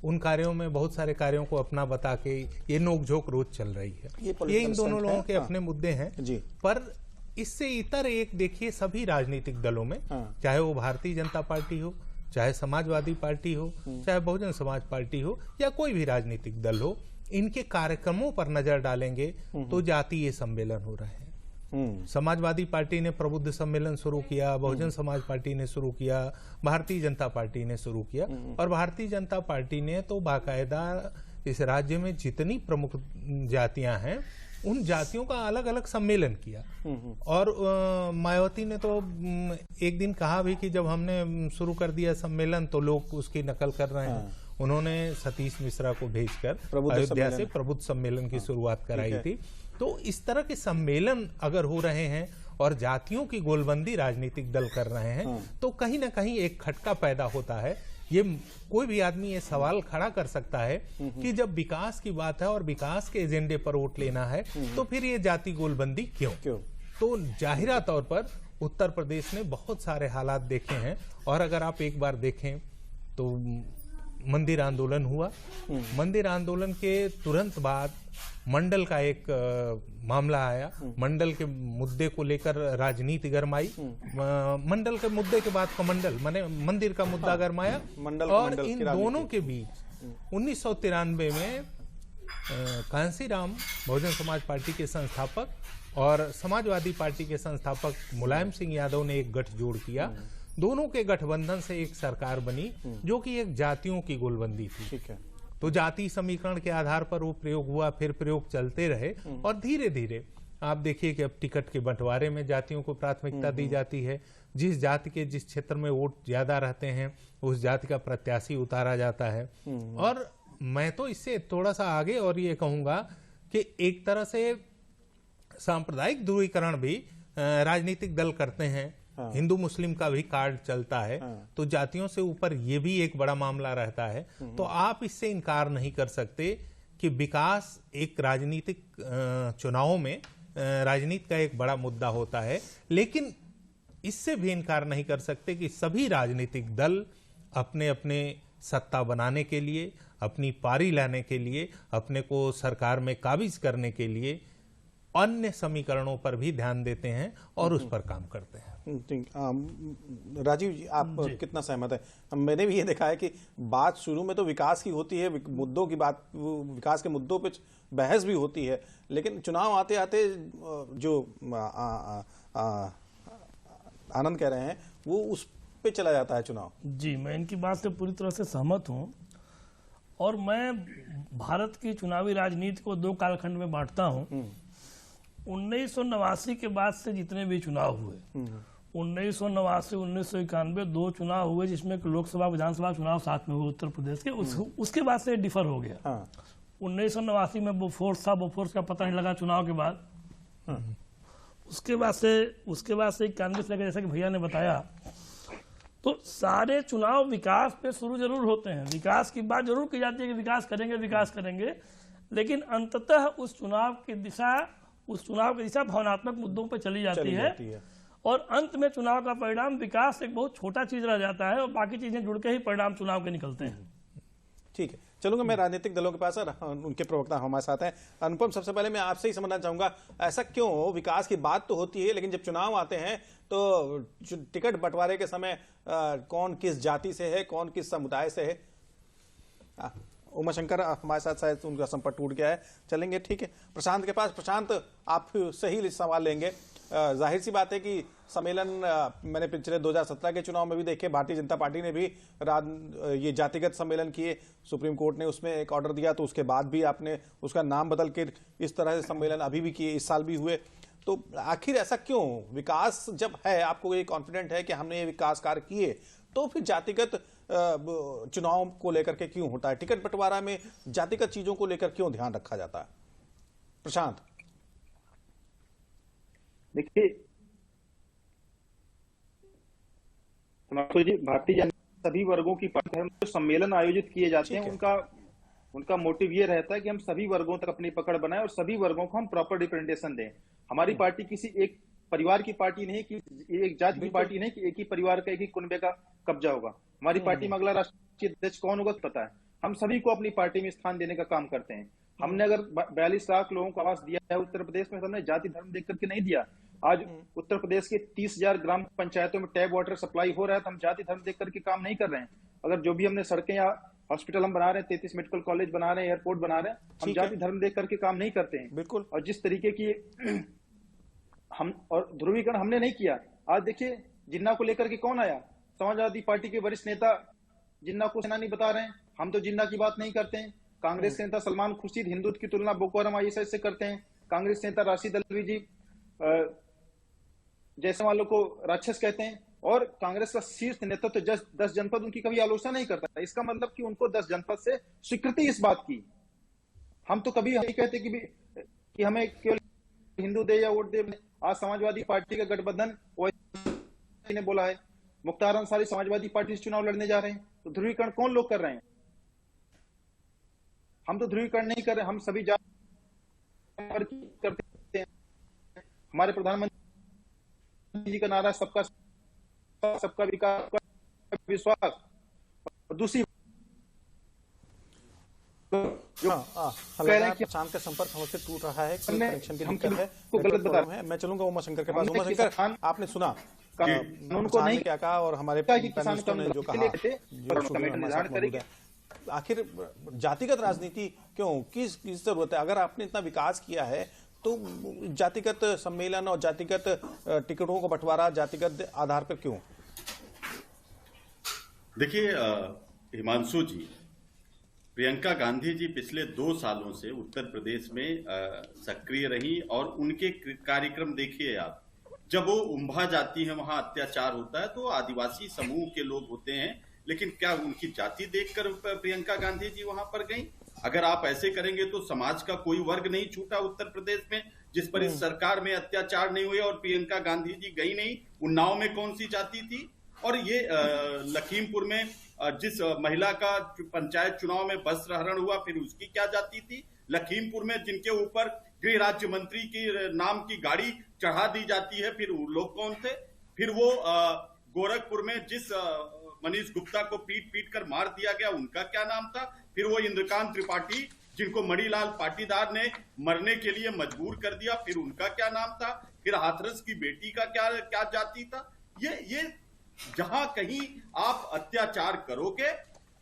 उन कार्यों में, बहुत सारे कार्यों को अपना बता के ये नोकझोंक रोज चल रही है। ये इन दोनों लोगों के अपने मुद्दे हैं जी। पर इससे इतर एक देखिए, सभी राजनीतिक दलों में, चाहे वो भारतीय जनता पार्टी हो, चाहे समाजवादी पार्टी हो, चाहे बहुजन समाज पार्टी हो, या कोई भी राजनीतिक दल हो, इनके कार्यक्रमों पर नजर डालेंगे तो जातीय सम्मेलन हो रहे हैं। समाजवादी पार्टी ने प्रबुद्ध सम्मेलन शुरू किया, बहुजन समाज पार्टी ने शुरू किया, भारतीय जनता पार्टी ने शुरू किया। और भारतीय जनता पार्टी ने तो बाकायदा इस राज्य में जितनी प्रमुख जातियां हैं उन जातियों का अलग अलग सम्मेलन किया। और मायावती ने तो एक दिन कहा भी कि जब हमने शुरू कर दिया सम्मेलन तो लोग उसकी नकल कर रहे हैं। उन्होंने सतीश मिश्रा को भेजकर अयोध्या से प्रबुद्ध सम्मेलन की शुरुआत कराई थी। तो इस तरह के सम्मेलन अगर हो रहे हैं और जातियों की गोलबंदी राजनीतिक दल कर रहे हैं तो कहीं ना कहीं एक खटका पैदा होता है। ये कोई भी आदमी ये सवाल खड़ा कर सकता है कि जब विकास की बात है और विकास के एजेंडे पर वोट लेना है तो फिर ये जाति गोलबंदी क्यों? तो जाहिरा तौर पर उत्तर प्रदेश ने बहुत सारे हालात देखे हैं। और अगर आप एक बार देखें तो मंदिर आंदोलन हुआ, मंदिर आंदोलन के तुरंत बाद मंडल का एक मामला आया, मंडल के मुद्दे को लेकर राजनीति गरमाई, मंडल के मुद्दे के बाद कमंडल माने मंदिर का मुद्दा गरमाया। और इन दोनों के बीच 1993 में कांसीराम बहुजन समाज पार्टी के संस्थापक और समाजवादी पार्टी के संस्थापक मुलायम सिंह यादव ने एक गठजोड़ किया। दोनों के गठबंधन से एक सरकार बनी जो कि एक जातियों की गोलबंदी थी। ठीक है। तो जाति समीकरण के आधार पर वो प्रयोग हुआ, फिर प्रयोग चलते रहे और धीरे धीरे आप देखिए कि अब टिकट के बंटवारे में जातियों को प्राथमिकता दी जाती है। जिस जाति के जिस क्षेत्र में वोट ज्यादा रहते हैं उस जाति का प्रत्याशी उतारा जाता है। और मैं तो इससे थोड़ा सा आगे और ये कहूंगा कि एक तरह से सांप्रदायिक ध्रुवीकरण भी राजनीतिक दल करते हैं। हिंदू मुस्लिम का भी कार्ड चलता है। तो जातियों से ऊपर ये भी एक बड़ा मामला रहता है। तो आप इससे इनकार नहीं कर सकते कि विकास एक राजनीतिक चुनावों में राजनीति का एक बड़ा मुद्दा होता है। लेकिन इससे भी इनकार नहीं कर सकते कि सभी राजनीतिक दल अपने अपने सत्ता बनाने के लिए, अपनी पारी लाने के लिए, अपने को सरकार में काबिज करने के लिए अन्य समीकरणों पर भी ध्यान देते हैं और उस पर काम करते हैं। राजीव जी, आप कितना सहमत है? मैंने भी ये देखा है कि बात शुरू में तो विकास की होती है, मुद्दों की बात, विकास के मुद्दों पे बहस भी होती है, लेकिन चुनाव आते आते जो आनंद कह रहे हैं वो उस पे चला जाता है चुनाव। जी, मैं इनकी बात से पूरी तरह से सहमत हूं और मैं भारत की चुनावी राजनीति को दो कालखंड में बांटता हूं। 1989 के बाद से जितने भी चुनाव हुए, 1989, 1991 दो चुनाव हुए जिसमें लोकसभा विधानसभा चुनाव साथ में हुए उत्तर प्रदेश के, उसके बाद से डिफर हो गया। 1989 में बोफोर्स था, बोफोर्स का पता नहीं लगा चुनाव के बाद। उसके बाद से कांग्रेस लगा, जैसा कि भैया ने बताया। तो सारे चुनाव विकास पे शुरू जरूर होते हैं, विकास की बात जरूर की जाती है कि विकास करेंगे, लेकिन अंततः उस चुनाव की दिशा भावनात्मक मुद्दों पर चली जाती है और अंत में चुनाव का परिणाम विकास एक बहुत छोटा चीज रह जाता है और बाकी चीजें जुड़ के ही परिणाम चुनाव के निकलते हैं। ठीक है, चलूंगा मैं राजनीतिक दलों के पास, उनके प्रवक्ता हमारे साथ हैं। अनुपम, सबसे पहले मैं आपसे ही समझना चाहूंगा, ऐसा क्यों? विकास की बात तो होती है, लेकिन जब चुनाव आते हैं तो टिकट बंटवारे के समय कौन किस जाति से है, कौन किस समुदाय से है? उमाशंकर हमारे साथ, शायद उनका संपर्क टूट गया है, चलेंगे। ठीक है, प्रशांत के पास। प्रशांत, आप सही सवाल लेंगे। जाहिर सी बात है कि सम्मेलन मैंने पिछले 2017 के चुनाव में भी देखे, भारतीय जनता पार्टी ने भी ये जातिगत सम्मेलन किए, सुप्रीम कोर्ट ने उसमें एक ऑर्डर दिया, तो उसके बाद भी आपने उसका नाम बदल के इस तरह से सम्मेलन अभी भी किए, इस साल भी हुए। तो आखिर ऐसा क्यों? विकास जब है, आपको ये कॉन्फिडेंट है कि हमने ये विकास कार्य किए, तो फिर जातिगत चुनाव को लेकर के क्यों होता है? टिकट बंटवारा में जातिगत चीजों को लेकर क्यों ध्यान रखा जाता है? प्रशांत। देखिए जी, भारतीय जनता सभी वर्गों की पार्टी है। जो सम्मेलन आयोजित किए जाते हैं उनका मोटिव ये रहता है कि हम सभी वर्गों तक अपनी पकड़ बनाएं और सभी वर्गों को हम प्रॉपर रिप्रेजेंटेशन दें। हमारी पार्टी किसी एक परिवार की पार्टी नहीं, कि एक जाति की पार्टी नहीं, कि एक ही परिवार का, एक ही कुनबे का कब्जा होगा। हमारी पार्टी में अगला राष्ट्रीय अध्यक्ष कौन होगा पता है। हम सभी को अपनी पार्टी में स्थान देने का काम करते हैं। हमने अगर 42 लाख लोगों को आवास दिया है उत्तर प्रदेश में, हमने जाति धर्म देख करके नहीं दिया। आज उत्तर प्रदेश के 30,000 ग्राम पंचायतों में टैप वाटर सप्लाई हो रहा है, तो हम जाति धर्म देख करके काम नहीं कर रहे हैं। अगर जो भी हमने सड़कें या हॉस्पिटल हम बना रहे हैं, 33 मेडिकल कॉलेज बना रहे हैं, एयरपोर्ट बना रहे हैं, हम जाति धर्म देख करके काम नहीं करते हैं। बिल्कुल। और जिस तरीके की हम और ध्रुवीकरण हमने नहीं किया। आज देखिए, जिन्ना को लेकर के कौन आया? समाजवादी पार्टी के वरिष्ठ नेता जिन्ना को सेनानी बता रहे हैं। हम तो जिन्ना की बात नहीं करते हैं। कांग्रेस के नेता सलमान खुर्शीद हिंदुत्व की तुलना बोको हराम आईएसआई से करते हैं। कांग्रेस नेता राशिद अल्वी जी जैसे वालों को राक्षस कहते हैं और कांग्रेस का शीर्ष नेतृत्व तो 10 जनपद उनकी कभी आलोचना नहीं करता। इसका मतलब कि उनको 10 जनपद से स्वीकृति इस बात की। हम तो कभी नहीं कहते कि हमें केवल हिंदू दे या वोट दे। आज समाजवादी पार्टी का गठबंधन ओवैसी ने बोला है, मुख्तार अंसारी समाजवादी पार्टी से चुनाव लड़ने जा रहे हैं। तो ध्रुवीकरण कौन लोग कर रहे हैं? हम तो ध्रुवीकरण नहीं कर रहे, हम सभी करते हैं। हमारे प्रधानमंत्री जी का नारा सबका विकास, विश्वास। और दूसरी शांत का संपर्क हमसे टूट रहा है, कनेक्शन की दिक्कत है, गलत बता रहे हैं। मैं चलूंगा उमाशंकर के पास। उमाशंकर, आपने सुना उनको नहीं क्या कहा और हमारे पैनलिस्टों ने जो कहा, आखिर जातिगत राजनीति क्यों, किस जरूरत है? अगर आपने इतना विकास किया है तो जातिगत सम्मेलन और जातिगत टिकटों को बंटवारा जातिगत आधार पर क्यों? देखिए हिमांशु जी, प्रियंका गांधी जी पिछले 2 सालों से उत्तर प्रदेश में सक्रिय रही और उनके कार्यक्रम देखिए आप। जब वो उम्भा जाती है, वहां अत्याचार होता है तो आदिवासी समूह के लोग होते हैं, लेकिन क्या उनकी जाति देखकर प्रियंका गांधी जी वहां पर गई? अगर आप ऐसे करेंगे तो समाज का कोई वर्ग नहीं छूटा उत्तर प्रदेश में जिस पर इस सरकार में अत्याचार नहीं हुए और प्रियंका गांधी जी गई नहीं। उन्नाव में कौन सी जाति थी? और ये लखीमपुर में जिस महिला का पंचायत चुनाव में वस्त्रहरण हुआ, फिर उसकी क्या जाति थी? लखीमपुर में जिनके ऊपर गृह राज्य मंत्री की नाम की गाड़ी चढ़ा दी जाती है, फिर वो लोग कौन थे? फिर वो गोरखपुर में जिस मनीष गुप्ता को पीट कर मार दिया गया, उनका क्या नाम था? फिर वो इंद्रकांत त्रिपाठी जिनको मणिलाल पाटीदार ने मरने के लिए मजबूर कर दिया, फिर उनका क्या नाम था, फिर हाथरस की बेटी का क्या जाति था। ये जहां कहीं आप अत्याचार करोगे,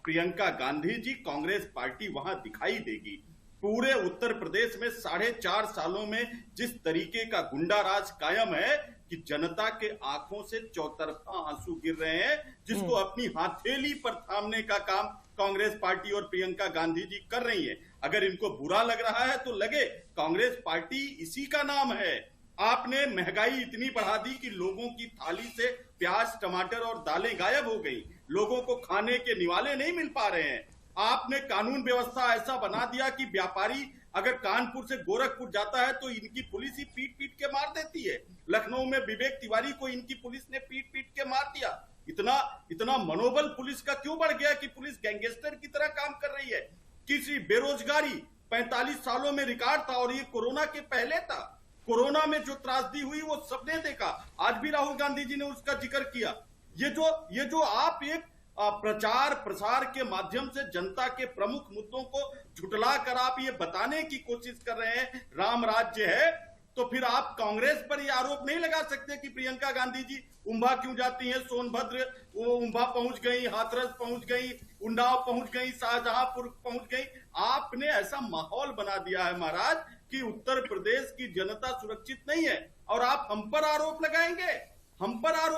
प्रियंका गांधी जी, कांग्रेस पार्टी वहां दिखाई देगी। पूरे उत्तर प्रदेश में 4.5 सालों में जिस तरीके का गुंडा राज कायम है कि जनता के आंखों से चौतरफा आंसू गिर रहे हैं, जिसको अपनी हथेली पर थामने का काम कांग्रेस पार्टी और प्रियंका गांधी जी कर रही है। अगर इनको बुरा लग रहा है तो लगे, कांग्रेस पार्टी इसी का नाम है। आपने महंगाई इतनी बढ़ा दी कि लोगों की थाली से प्याज, टमाटर और दालें गायब हो गई। लोगों को खाने के निवाले नहीं मिल पा रहे हैं। आपने कानून व्यवस्था ऐसा बना दिया कि व्यापारी अगर कानपुर से गोरखपुर जाता है तो इनकी पुलिस ही पीट पीट के मार देती है। लखनऊ में विवेक तिवारी को इनकी पुलिस ने पीट पीट के मार दिया। इतना मनोबल पुलिस का क्यों बढ़ गया कि पुलिस गैंगस्टर की तरह काम कर रही है। किसी बेरोजगारी 45 सालों में रिकॉर्ड था और ये कोरोना के पहले था। कोरोना में जो त्रासदी हुई वो सबने देखा। आज भी राहुल गांधी जी ने उसका जिक्र किया। ये जो आप एक प्रचार प्रसार के माध्यम से जनता के प्रमुख मुद्दों को झुटला कर आप ये बताने की कोशिश कर रहे हैं राम राज्य है, तो फिर आप कांग्रेस पर ये आरोप नहीं लगा सकते कि प्रियंका गांधी जी उम्भा क्यों जाती हैं। सोनभद्र वो उम्भा पहुंच गई, हाथरस पहुंच गई, उन्नाव पहुंच गई, शाहजहांपुर पहुंच गई। आपने ऐसा माहौल बना दिया है महाराज कि उत्तर प्रदेश की जनता सुरक्षित नहीं है और आप हम पर आरोप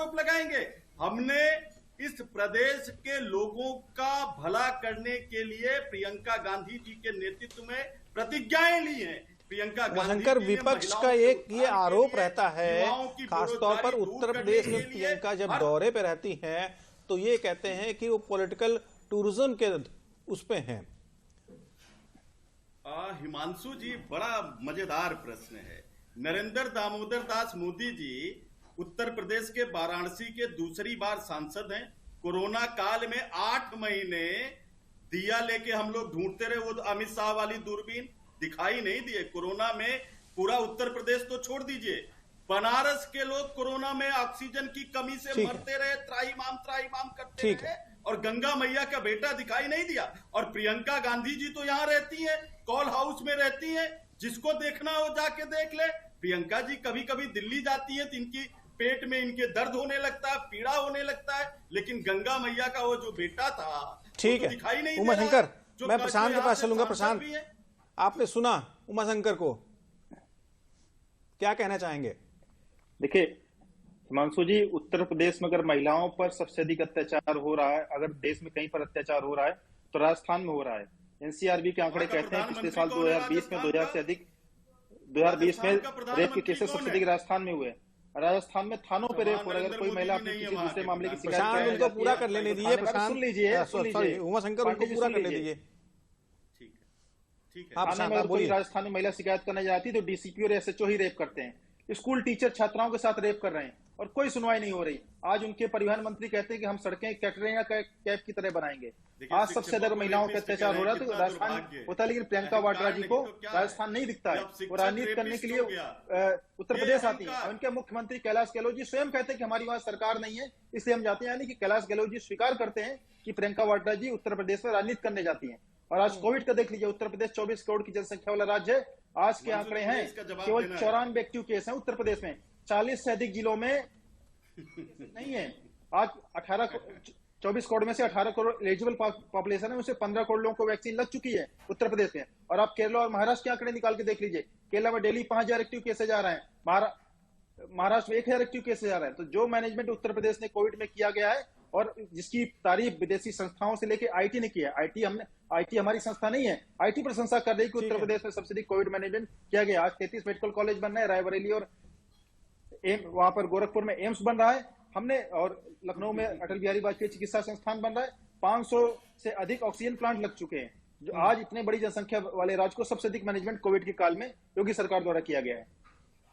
लगाएंगे। हमने इस प्रदेश के लोगों का भला करने के लिए प्रियंका गांधी जी के नेतृत्व में प्रतिज्ञाएं ली हैं। प्रियंका शंकर, विपक्ष का एक ये आरोप रहता है, खासतौर पर उत्तर प्रदेश में प्रियंका जब दौरे पे रहती हैं तो ये कहते हैं कि वो पॉलिटिकल टूरिज्म के उस पे हैं। हिमांशु जी, बड़ा मजेदार प्रश्न है। नरेंद्र दामोदर दास मोदी जी उत्तर प्रदेश के वाराणसी के दूसरी बार सांसद हैं। कोरोना काल में 8 महीने दिया लेके हम लोग ढूंढते रहे, वो अमित शाह वाली दूरबीन दिखाई नहीं दिए। कोरोना में पूरा उत्तर प्रदेश तो छोड़ दीजिए, बनारस के लोग कोरोना में ऑक्सीजन की कमी से मरते रहे, त्राहिमाम करते रहे और गंगा मैया का बेटा दिखाई नहीं दिया। और प्रियंका गांधी जी तो यहाँ रहती है, कॉल हाउस में रहती है, जिसको देखना हो जाके देख ले। प्रियंका जी कभी कभी दिल्ली जाती है तो इनकी पेट में इनके दर्द होने लगता है, पीड़ा होने लगता है, लेकिन गंगा मैया का वो जो बेटा था ठीक है। दिखाई नहीं उमा शंकर, मैं प्रशांत के पास चलूंगा। प्रशांत, आपने सुना उमा शंकर को, क्या कहना चाहेंगे? देखिए हिमांशु जी, उत्तर प्रदेश में अगर महिलाओं पर सबसे अधिक अत्याचार हो रहा है, अगर देश में कहीं पर अत्याचार हो रहा है तो राजस्थान में हो रहा है। एनसीआरबी के आंकड़े कहते हैं पिछले साल 2020 में 2000 से अधिक 2020 में रेप के केसेस सबसे अधिक राजस्थान में हुए। राजस्थान में थानों पे रेप हो रहा है। अगर कोई महिला अपने किसी दूसरे मामले की शिकायत करे, उनको पूरा कर लेने दीजिए। सुन लीजिए उमा शंकर, उनको पूरा कर ले दीजिए। ठीक है। अगर कोई राजस्थान में महिला शिकायत करने जाती है तो डीसीपी और एसएचओ ही रेप करते हैं। स्कूल टीचर छात्राओं के साथ रेप कर रहे हैं और कोई सुनवाई नहीं हो रही। आज उनके परिवहन मंत्री कहते हैं कि हम सड़कें कैटरिंग कैब की तरह बनाएंगे। आज सबसे ज्यादा महिलाओं पे अत्याचार हो रहा है तो राजस्थान होता है, लेकिन प्रियंका वाड्रा जी को राजस्थान नहीं दिखता है। वो राजनीति करने के लिए उत्तर प्रदेश आती है। उनके मुख्यमंत्री कैलाश गहलोत जी स्वयं कहते हैं कि हमारी वहां सरकार नहीं है, इसलिए हम जाते हैं। यानी कि कैलाश गहलोत जी स्वीकार करते हैं कि प्रियंका वाड्रा जी उत्तर प्रदेश में राजनीति करने जाती है। और आज कोविड का देख लीजिए, उत्तर प्रदेश 24 करोड़ की जनसंख्या वाला राज्य है। आज के आंकड़े हैं केवल 94 एक्टिव केस हैं उत्तर प्रदेश में। 40 से अधिक जिलों में नहीं है। आज 24 करोड़ में से 18 करोड़ एलिजिबल पॉपुलेशन है, उससे 15 करोड़ लोगों को वैक्सीन लग चुकी है उत्तर प्रदेश में। और आप केरला और महाराष्ट्र के आंकड़े निकाल के देख लीजिए। केरला में डेली 5000 एक्टिव केसेज आ रहे हैं, महाराष्ट्र में 1000 एक्टिव केसेज आ रहे हैं। तो जो मैनेजमेंट उत्तर प्रदेश ने कोविड में किया गया है और जिसकी तारीफ विदेशी संस्थाओं से लेके आईटी ने किया, आईटी हमारी संस्था नहीं है, आईटी पर संस्था कर रही कि उत्तर प्रदेश में सबसे अधिक कोविड मैनेजमेंट किया गया। आज 33 मेडिकल कॉलेज बन रहे हैं, रायबरेली और वहां पर गोरखपुर में एम्स बन रहा है हमने, और लखनऊ में अटल बिहारी वाजपेयी चिकित्सा संस्थान बन रहा है। 500 से अधिक ऑक्सीजन प्लांट लग चुके हैं। जो आज इतने बड़ी जनसंख्या वाले राज्य को सबसे अधिक मैनेजमेंट कोविड के काल में योगी सरकार द्वारा किया गया है।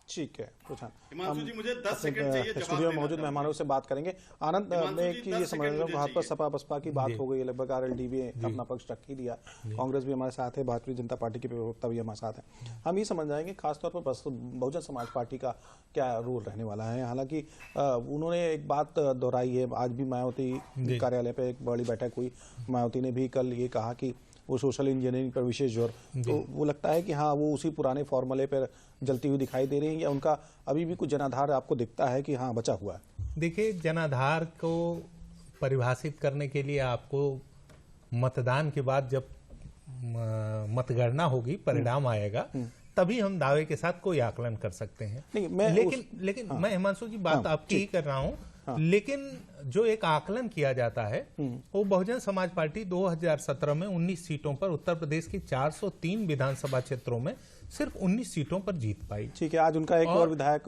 ठीक है, हिमांशु जी, मुझे 10 सेकंड चाहिए। स्टूडियो में मौजूद मेहमानों से बात करेंगे। आनंद, मैं एक चीज ये समझ रहा हूँ, वहां पर सपा बसपा की बात हो गई, लगभग आरएलडी ने अपना पक्ष रख ही दिया, कांग्रेस भी हमारे साथ है, भारतीय जनता पार्टी के प्रवक्ता भी हमारे साथ है। हम ये समझ जाएंगे खासतौर पर बहुजन समाज पार्टी का क्या रोल रहने वाला है। हालांकि उन्होंने एक बात दोहराई है, आज भी मायावती कार्यालय पे एक बड़ी बैठक हुई, मायावती ने भी कल ये कहा कि वो सोशल इंजीनियरिंग पर विशेष जोर, तो वो लगता है कि हाँ वो उसी पुराने फॉर्मूले पर जलती हुई दिखाई दे रही है, या उनका अभी भी कुछ जनाधार आपको दिखता है कि हाँ बचा हुआ है? देखिए, जनाधार को परिभाषित करने के लिए आपको मतदान के बाद जब मतगणना होगी, परिणाम आएगा, तभी हम दावे के साथ कोई आकलन कर सकते हैं। लेकिन मैं हिमांशु जी बात आपकी ही कर रहा हूं, लेकिन जो एक आकलन किया जाता है वो बहुजन समाज पार्टी 2017 में 19 सीटों पर उत्तर प्रदेश की 403 विधानसभा क्षेत्रों में सिर्फ 19 सीटों पर जीत पाई। ठीक है, आज उनका एक और विधायक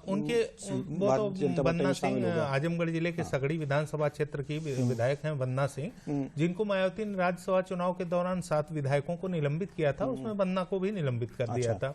उनके वो तो वंदना सिंह, आजमगढ़ जिले के सगड़ी विधानसभा क्षेत्र की विधायक हैं वंदना सिंह, जिनको मायावती ने राज्यसभा चुनाव के दौरान 7 विधायकों को निलंबित किया था, उसमें वंदना को भी निलंबित कर दिया था।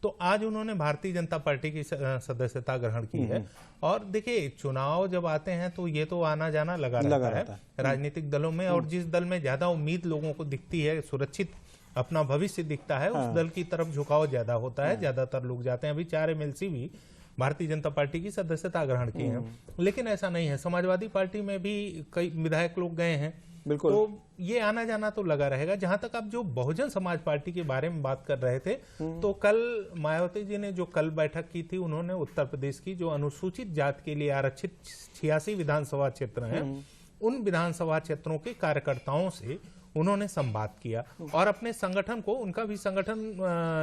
तो आज उन्होंने भारतीय जनता पार्टी की सदस्यता ग्रहण की है। और देखिए, चुनाव जब आते हैं तो ये तो आना जाना लगा रहता है राजनीतिक दलों में, और जिस दल में ज्यादा उम्मीद लोगों को दिखती है, सुरक्षित अपना भविष्य दिखता है, उस दल की तरफ झुकाव ज्यादा होता है, ज्यादातर लोग जाते हैं। अभी 4 MLC भी भारतीय जनता पार्टी की सदस्यता ग्रहण की है, लेकिन ऐसा नहीं है। समाजवादी पार्टी में भी कई विधायक लोग गए हैं, बिल्कुल। तो ये आना जाना तो लगा रहेगा। जहां तक आप जो बहुजन समाज पार्टी के बारे में बात कर रहे थे, तो कल मायावती जी ने जो कल बैठक की थी, उन्होंने उत्तर प्रदेश की जो अनुसूचित जाति के लिए आरक्षित 86 विधानसभा क्षेत्र हैं, उन विधानसभा क्षेत्रों के कार्यकर्ताओं से उन्होंने संवाद किया और अपने संगठन को, उनका भी संगठन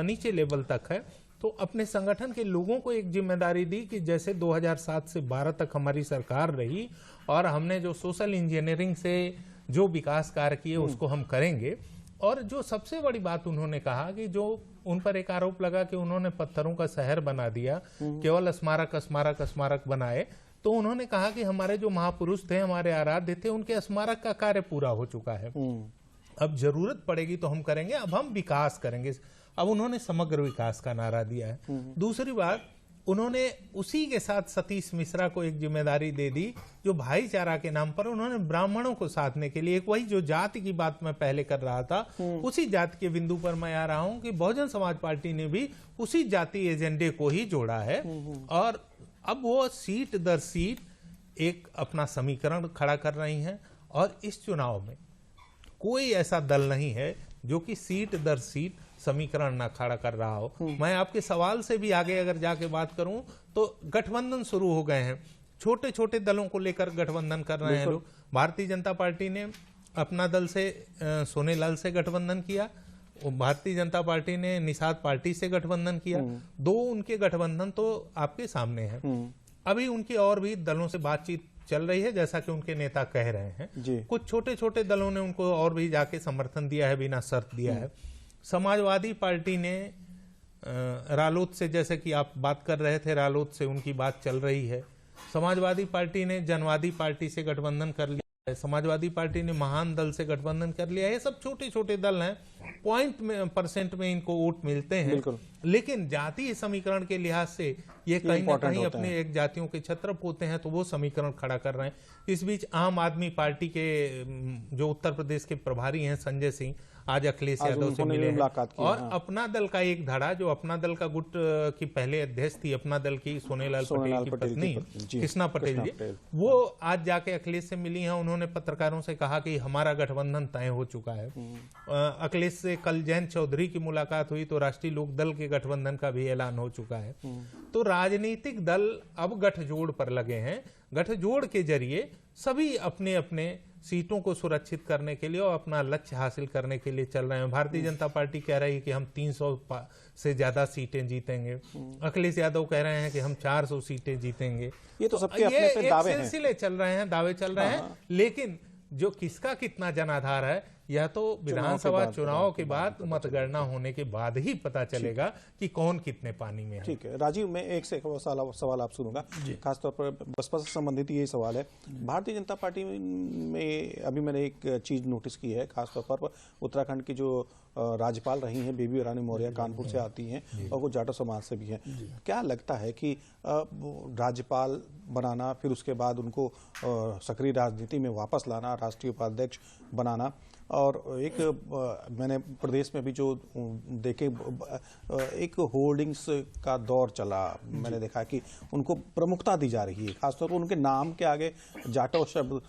नीचे लेवल तक है, तो अपने संगठन के लोगों को एक जिम्मेदारी दी कि जैसे 2007 से 12 तक हमारी सरकार रही और हमने जो सोशल इंजीनियरिंग से जो विकास कार्य किए उसको हम करेंगे। और जो सबसे बड़ी बात उन्होंने कहा कि जो उन पर एक आरोप लगा कि उन्होंने पत्थरों का शहर बना दिया, केवल स्मारक बनाए, तो उन्होंने कहा कि हमारे जो महापुरुष थे, हमारे आराध्य थे, उनके स्मारक का कार्य पूरा हो चुका है, अब जरूरत पड़ेगी तो हम करेंगे, अब हम विकास करेंगे। अब उन्होंने समग्र विकास का नारा दिया है। दूसरी बात, उन्होंने उसी के साथ सतीश मिश्रा को एक जिम्मेदारी दे दी जो भाईचारा के नाम पर उन्होंने ब्राह्मणों को साधने के लिए, वही जो जाति की बात मैं पहले कर रहा था, उसी जाति के बिंदु पर मैं आ रहा हूं कि बहुजन समाज पार्टी ने भी उसी जाति एजेंडे को ही जोड़ा है। और अब वो सीट दर सीट एक अपना समीकरण खड़ा कर रही हैं, और इस चुनाव में कोई ऐसा दल नहीं है जो कि सीट दर सीट समीकरण ना खड़ा कर रहा हो। मैं आपके सवाल से भी आगे अगर जाके बात करूं तो गठबंधन शुरू हो गए हैं, छोटे छोटे दलों को लेकर गठबंधन कर रहे हैं लोग। भारतीय जनता पार्टी ने अपना दल से सोनेलाल से गठबंधन किया, भारतीय जनता पार्टी ने निषाद पार्टी से गठबंधन किया, 2 उनके गठबंधन तो आपके सामने हैं। अभी उनकी और भी दलों से बातचीत चल रही है, जैसा कि उनके नेता कह रहे हैं। कुछ छोटे छोटे दलों ने उनको और भी जाके समर्थन दिया है, बिना शर्त दिया है। समाजवादी पार्टी ने रालोद से, जैसे कि आप बात कर रहे थे, रालोद से उनकी बात चल रही है। समाजवादी पार्टी ने जनवादी पार्टी से गठबंधन कर लिया है, समाजवादी पार्टी ने महान दल से गठबंधन कर लिया है। ये सब छोटे छोटे दल हैं, % में इनको वोट मिलते हैं, लेकिन जातीय समीकरण के लिहाज से ये कहीं ना कहीं अपने एक जातियों के छत्रप होते हैं, तो वो समीकरण खड़ा कर रहे हैं। इस बीच आम आदमी पार्टी के जो उत्तर प्रदेश के प्रभारी हैं संजय सिंह, आज अखिलेश यादव से मिले हैं, और अपना दल का एक धड़ा, जो अपना दल का गुट की पहले अध्यक्ष थी, अपना दल की सोनेलाल पटेल की पत्नी कृष्णा पटेल जी, वो आज जाके अखिलेश से मिली हैं। उन्होंने पत्रकारों से कहा कि हमारा गठबंधन तय हो चुका है। अखिलेश से कल जयंत चौधरी की मुलाकात हुई तो राष्ट्रीय लोक दल के गठबंधन का भी ऐलान हो चुका है। तो राजनीतिक दल अब गठजोड़ पर लगे हैं। गठजोड़ के जरिए सभी अपने अपने सीटों को सुरक्षित करने के लिए और अपना लक्ष्य हासिल करने के लिए चल रहे हैं। भारतीय जनता पार्टी कह रही है कि हम 300 से ज्यादा सीटें जीतेंगे, अखिलेश यादव कह रहे हैं कि हम 400 सीटें जीतेंगे। ये तो सबके अपने दावे हैं, सिलसिले चल रहे हैं, दावे चल रहे हैं, लेकिन जो किसका कितना जनाधार है यह तो विधानसभा चुनाव के बाद, मतगणना होने के बाद ही पता चलेगा कि कौन कितने पानी में है। ठीक है राजीव, मैं एक से सवाल आप सुनूंगा, खासतौर पर बसपा से संबंधित ये सवाल है। भारतीय जनता पार्टी में अभी मैंने एक चीज नोटिस की है, खासतौर पर उत्तराखंड की जो राज्यपाल रही हैं बेबी रानी मौर्य, कानपुर से आती हैं और वो जाटो समाज से भी हैं। क्या लगता है कि राज्यपाल बनाना, फिर उसके बाद उनको सक्रिय राजनीति में वापस लाना, राष्ट्रीय उपाध्यक्ष बनाना, और एक मैंने प्रदेश में भी जो देखे एक होर्डिंग्स का दौर चला, मैंने देखा कि उनको प्रमुखता दी जा रही है, खासतौर पर उनके नाम के आगे जाटव शब्द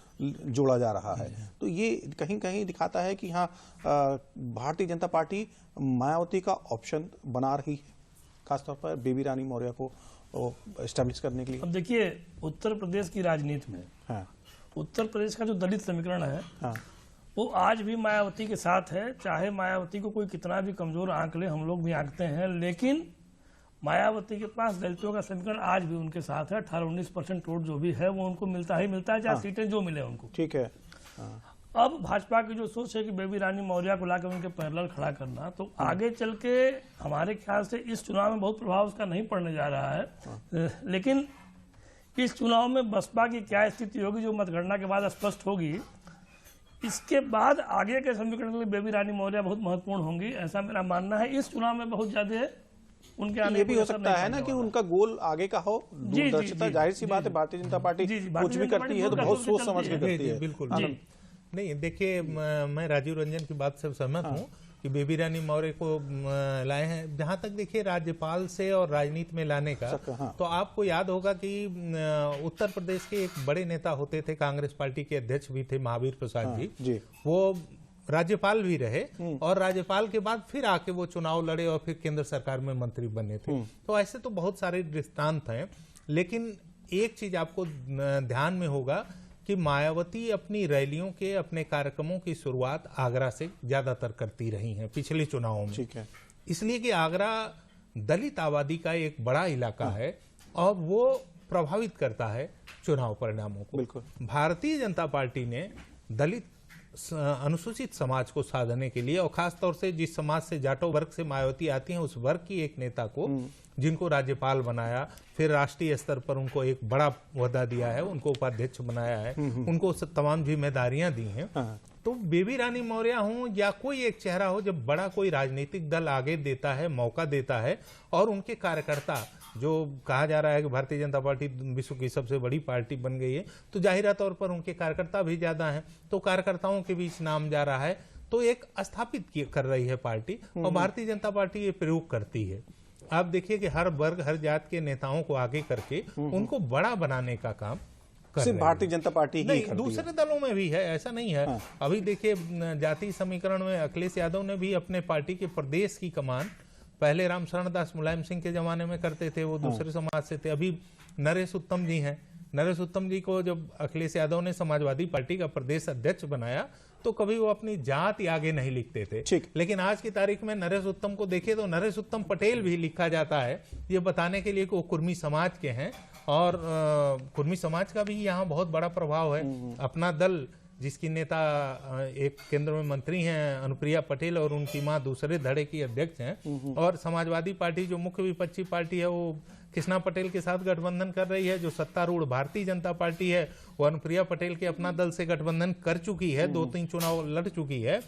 जोड़ा जा रहा है। तो ये कहीं कहीं दिखाता है कि हाँ, भारतीय जनता पार्टी मायावती का ऑप्शन बना रही है, खासतौर पर बेबी रानी मौर्य को एस्टेब्लिश करने के लिए। अब देखिए, उत्तर प्रदेश की राजनीति में उत्तर प्रदेश का जो दलित समीकरण है वो आज भी मायावती के साथ है। चाहे मायावती को कोई कितना भी कमजोर आंक ले, हम लोग भी आंकते हैं, लेकिन मायावती के पास दलितों का समीकरण आज भी उनके साथ है। 18-19% वोट जो भी है वो उनको मिलता ही मिलता है, चाहे सीटें जो मिले उनको। ठीक है। अब भाजपा की जो सोच है कि बेबी रानी मौर्य को लाकर उनके पैरेलल खड़ा करना, तो आगे चल के हमारे ख्याल से इस चुनाव में बहुत प्रभाव उसका नहीं पड़ने जा रहा है। लेकिन इस चुनाव में बसपा की क्या स्थिति होगी, जो मतगणना के बाद स्पष्ट होगी। इसके बाद आगे के समीकरण के लिए बेबी रानी मौर्य बहुत महत्वपूर्ण होंगी, ऐसा मेरा मानना है। इस चुनाव में बहुत ज्यादा उनके आने ये भी हो सकता है ना कि उनका गोल आगे का हो, दूरदर्शिता। जाहिर सी बात है, भारतीय जनता पार्टी कुछ भी करती है तो बहुत सोच समझ के करती है। बिल्कुल नहीं, देखिए मैं राजीव रंजन की बात से सहमत हूँ कि बेबी रानी मौर्य को लाए हैं। जहां तक देखिए राज्यपाल से और राजनीति में लाने का, तो आपको याद होगा कि उत्तर प्रदेश के एक बड़े नेता होते थे, कांग्रेस पार्टी के अध्यक्ष भी थे, महावीर प्रसाद जी। वो राज्यपाल भी रहे और राज्यपाल के बाद फिर आके वो चुनाव लड़े और फिर केंद्र सरकार में मंत्री बने थे। तो ऐसे तो बहुत सारे दृष्टांत हैं, लेकिन एक चीज आपको ध्यान में होगा कि मायावती अपनी रैलियों के, अपने कार्यक्रमों की शुरुआत आगरा से ज्यादातर करती रही हैं पिछले चुनावों में। ठीक है। इसलिए कि आगरा दलित आबादी का एक बड़ा इलाका है और वो प्रभावित करता है चुनाव परिणामों को। बिल्कुल। भारतीय जनता पार्टी ने दलित अनुसूचित समाज को साधने के लिए, और खासतौर से जिस समाज से, जाटो वर्ग से मायावती आती हैं, उस वर्ग की एक नेता को, जिनको राज्यपाल बनाया, फिर राष्ट्रीय स्तर पर उनको एक बड़ा ओहदा दिया है, उनको उपाध्यक्ष बनाया है, उनको तमाम जिम्मेदारियां दी हैं। तो बेबी रानी मौर्य हो या कोई एक चेहरा हो, जब बड़ा कोई राजनीतिक दल आगे देता है, मौका देता है, और उनके कार्यकर्ता, जो कहा जा रहा है कि भारतीय जनता पार्टी विश्व की सबसे बड़ी पार्टी बन गई है, तो जाहिर तौर पर उनके कार्यकर्ता भी ज्यादा हैं, तो कार्यकर्ताओं के बीच नाम जा रहा है, तो एक स्थापित कर रही है पार्टी, और भारतीय जनता पार्टी ये प्रयोग करती है। आप देखिए कि हर वर्ग, हर जात के नेताओं को आगे करके उनको बड़ा बनाने का काम सिर्फ भारतीय जनता पार्टी ही करती है। दूसरे दलों में भी है, ऐसा नहीं है। अभी देखिए जातीय समीकरण में अखिलेश यादव ने भी अपने पार्टी के प्रदेश की कमान पहले राम शरण दास मुलायम सिंह के जमाने में करते थे, वो दूसरे समाज से थे। अभी नरेश उत्तम जी हैं, नरेश उत्तम जी को जब अखिलेश यादव ने समाजवादी पार्टी का प्रदेश अध्यक्ष बनाया, तो कभी वो अपनी जात आगे नहीं लिखते थे। लेकिन आज की तारीख में नरेश उत्तम को देखे तो नरेश उत्तम पटेल भी लिखा जाता है, ये बताने के लिए कि वो कुर्मी समाज के हैं, और कुर्मी समाज का भी यहाँ बहुत बड़ा प्रभाव है। अपना दल, जिसकी नेता एक केंद्र में मंत्री हैं अनुप्रिया पटेल, और उनकी मां दूसरे धड़े की अध्यक्ष हैं, और समाजवादी पार्टी जो मुख्य विपक्षी पार्टी है वो कृष्णा पटेल के साथ गठबंधन कर रही है। जो सत्तारूढ़ भारतीय जनता पार्टी है वो अनुप्रिया पटेल के अपना दल से गठबंधन कर चुकी है, 2-3 चुनाव लड़ चुकी है।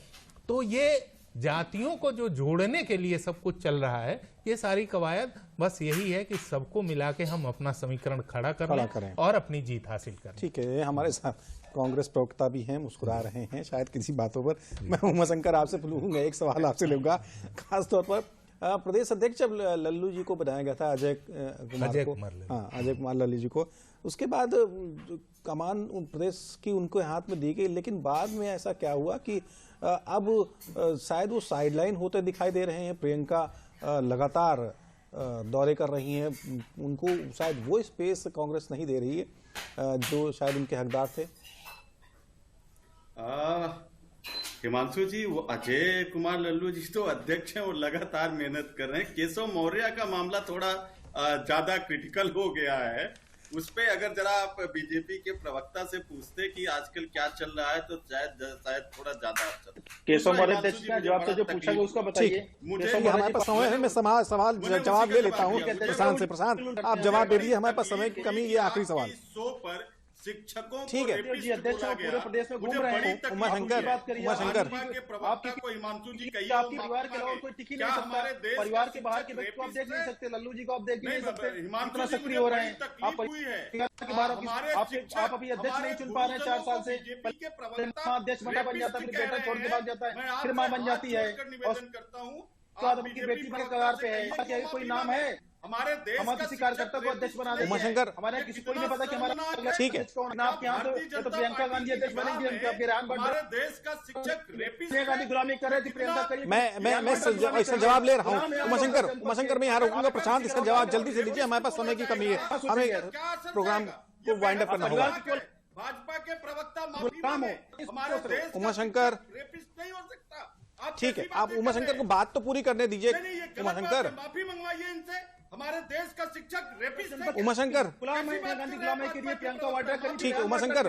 तो ये जातियों को जो जोड़ने के लिए सब कुछ चल रहा है, ये सारी कवायद बस यही है कि सबको मिला के हम अपना समीकरण खड़ा करें और अपनी जीत हासिल करें। ठीक है, हमारे साथ कांग्रेस प्रवक्ता भी हैं, मुस्कुरा रहे हैं शायद किसी बातों पर। मैं उमाशंकर आपसे पूछूंगा, एक सवाल आपसे लूंगा, खासतौर पर प्रदेश अध्यक्ष जब लल्लू जी को बनाया गया था, अजय कुमार लल्लू जी को, उसके बाद कमान प्रदेश की उनको हाथ में दी गई, लेकिन बाद में ऐसा क्या हुआ कि अब शायद वो साइडलाइन होते दिखाई दे रहे हैं। प्रियंका लगातार दौरे कर रही हैं, उनको शायद वो स्पेस कांग्रेस नहीं दे रही है जो शायद उनके हकदार थे। हिमांशु जी, वो अजय कुमार लल्लू जी तो अध्यक्ष हैं, वो लगातार मेहनत कर रहे हैं। केशव मौर्य का मामला थोड़ा ज्यादा क्रिटिकल हो गया है, उस पे अगर जरा आप बीजेपी के प्रवक्ता से पूछते कि आजकल क्या चल रहा है, तो शायद थोड़ा ज्यादा अच्छा। केशव मौर्य अध्यक्ष का जवाब तो जो पूछा गया उसका बताइए। मुझे हमारे पास समय है, मैं सवाल जवाब ले लेता हूँ प्रशांत से। प्रशांत, आप जवाब दे दीजिए, हमारे पास समय की कमी, ये आखिरी सवाल। 100 पर शिक्षकों ठीक है जी अध्यक्ष पूरे प्रदेश में घूम रहे हैं। उमाशंकर के प्रवक्ता को हिमांशु जी कहिए आपके परिवार के अलावा कोई टिक ही नहीं सकता। परिवार के बाहर के व्यक्ति को आप देख नहीं सकते, लल्लू जी को आप देख नहीं सकते, इतना सक्रिय हो रहे हैं आप। के बाहर आप अभी अध्यक्ष नहीं चुन पा रहे हैं 4 साल से। अध्यक्ष बड़ा बन जाता है, फिर बेटा छोड़ के भाग जाता है, फिर मां बन जाती है, निवेदन करता हूँ और उनकी बेटी के कगार पे है। क्या कोई नाम है हमारे देश हमारे किसी कार्यकर्ता को अध्यक्ष बना देंगे? उमाशंकर हमारे किसी को नहीं पता कि हमारा ठीक है आपके यहाँ तो प्रियंका गांधी अध्यक्ष बनेंगे, आपके हमारे देश का शिक्षक प्रियंका गांधी गुलामी कर रहे थे, प्रियंका करिए। मैं इसका जवाब ले रहा हूँ। उमाशंकर मैं यहाँ रोकूंगा। प्रशांत इसका जवाब जल्दी से लीजिए, हमारे पास समय की कमी है, हमें प्रोग्राम को वाइंड अप करना होगा। भाजपा के प्रवक्ता हमारे देश उमाशंकर रेपिस्ट नहीं हो सकता। ठीक है, आप उमाशंकर को बात तो पूरी करने दीजिए। उमाशंकर माफी मंगवाइए इनसे। हमारे देश का शिक्षक रेपिस्ट है। उमाशंकर ठीक है, उमाशंकर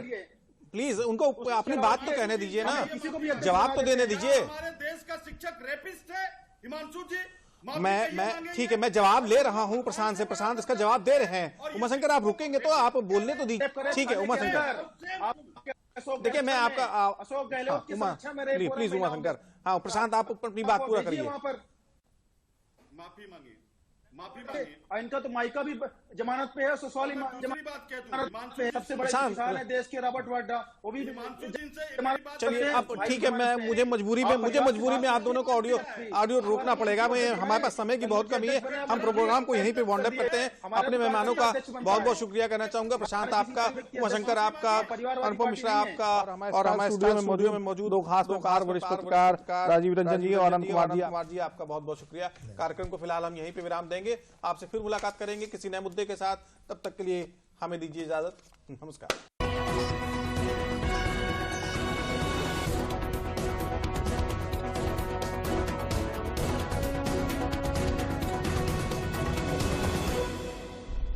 प्लीज उनको अपनी बात तो कहने दीजिए ना, जवाब तो देने दीजिए। हमारे देश का शिक्षक रेपिस्ट है हिमांशु जी। मैं ठीक है, मैं जवाब ले रहा हूं प्रशांत से। प्रशांत इसका जवाब दे रहे हैं। उमाशंकर आप रुकेंगे तो आप बोलने तो दीजिए। ठीक है उमाशंकर, देखिए मैं आपका अशोक गहलोत प्लीज उमाशंकर, हाँ प्रशांत आप अपनी बात पूरा करिए। माफी मांगिए। इनका तो माइका भी जमानत पे है, ससुराली जमानत पे है। सबसे बड़े किसान है देश के रॉबर्ट वाड्रा, वो भी चलिए अब ठीक है। मुझे मजबूरी में आप दोनों को ऑडियो रोकना पड़ेगा। हमारे पास समय की बहुत कमी है, हम प्रोग्राम को यहीं पे वाइंड अप करते हैं। अपने मेहमानों का बहुत बहुत शुक्रिया करना चाहूंगा। प्रशांत आपका, उमाशंकर आपका, अनुपम मिश्रा आपका, और हमारे स्टूडियो में मौजूद दो खास वरिष्ठ पत्रकार राजीव रंजन जी और अनंत कुमार जी, आपका बहुत बहुत शुक्रिया। कार्यक्रम को फिलहाल हम यहीं पे विराम देंगे, आपसे फिर मुलाकात करेंगे किसी नए मुद्दे के साथ। तब तक के लिए हमें दीजिए इजाजत। नमस्कार।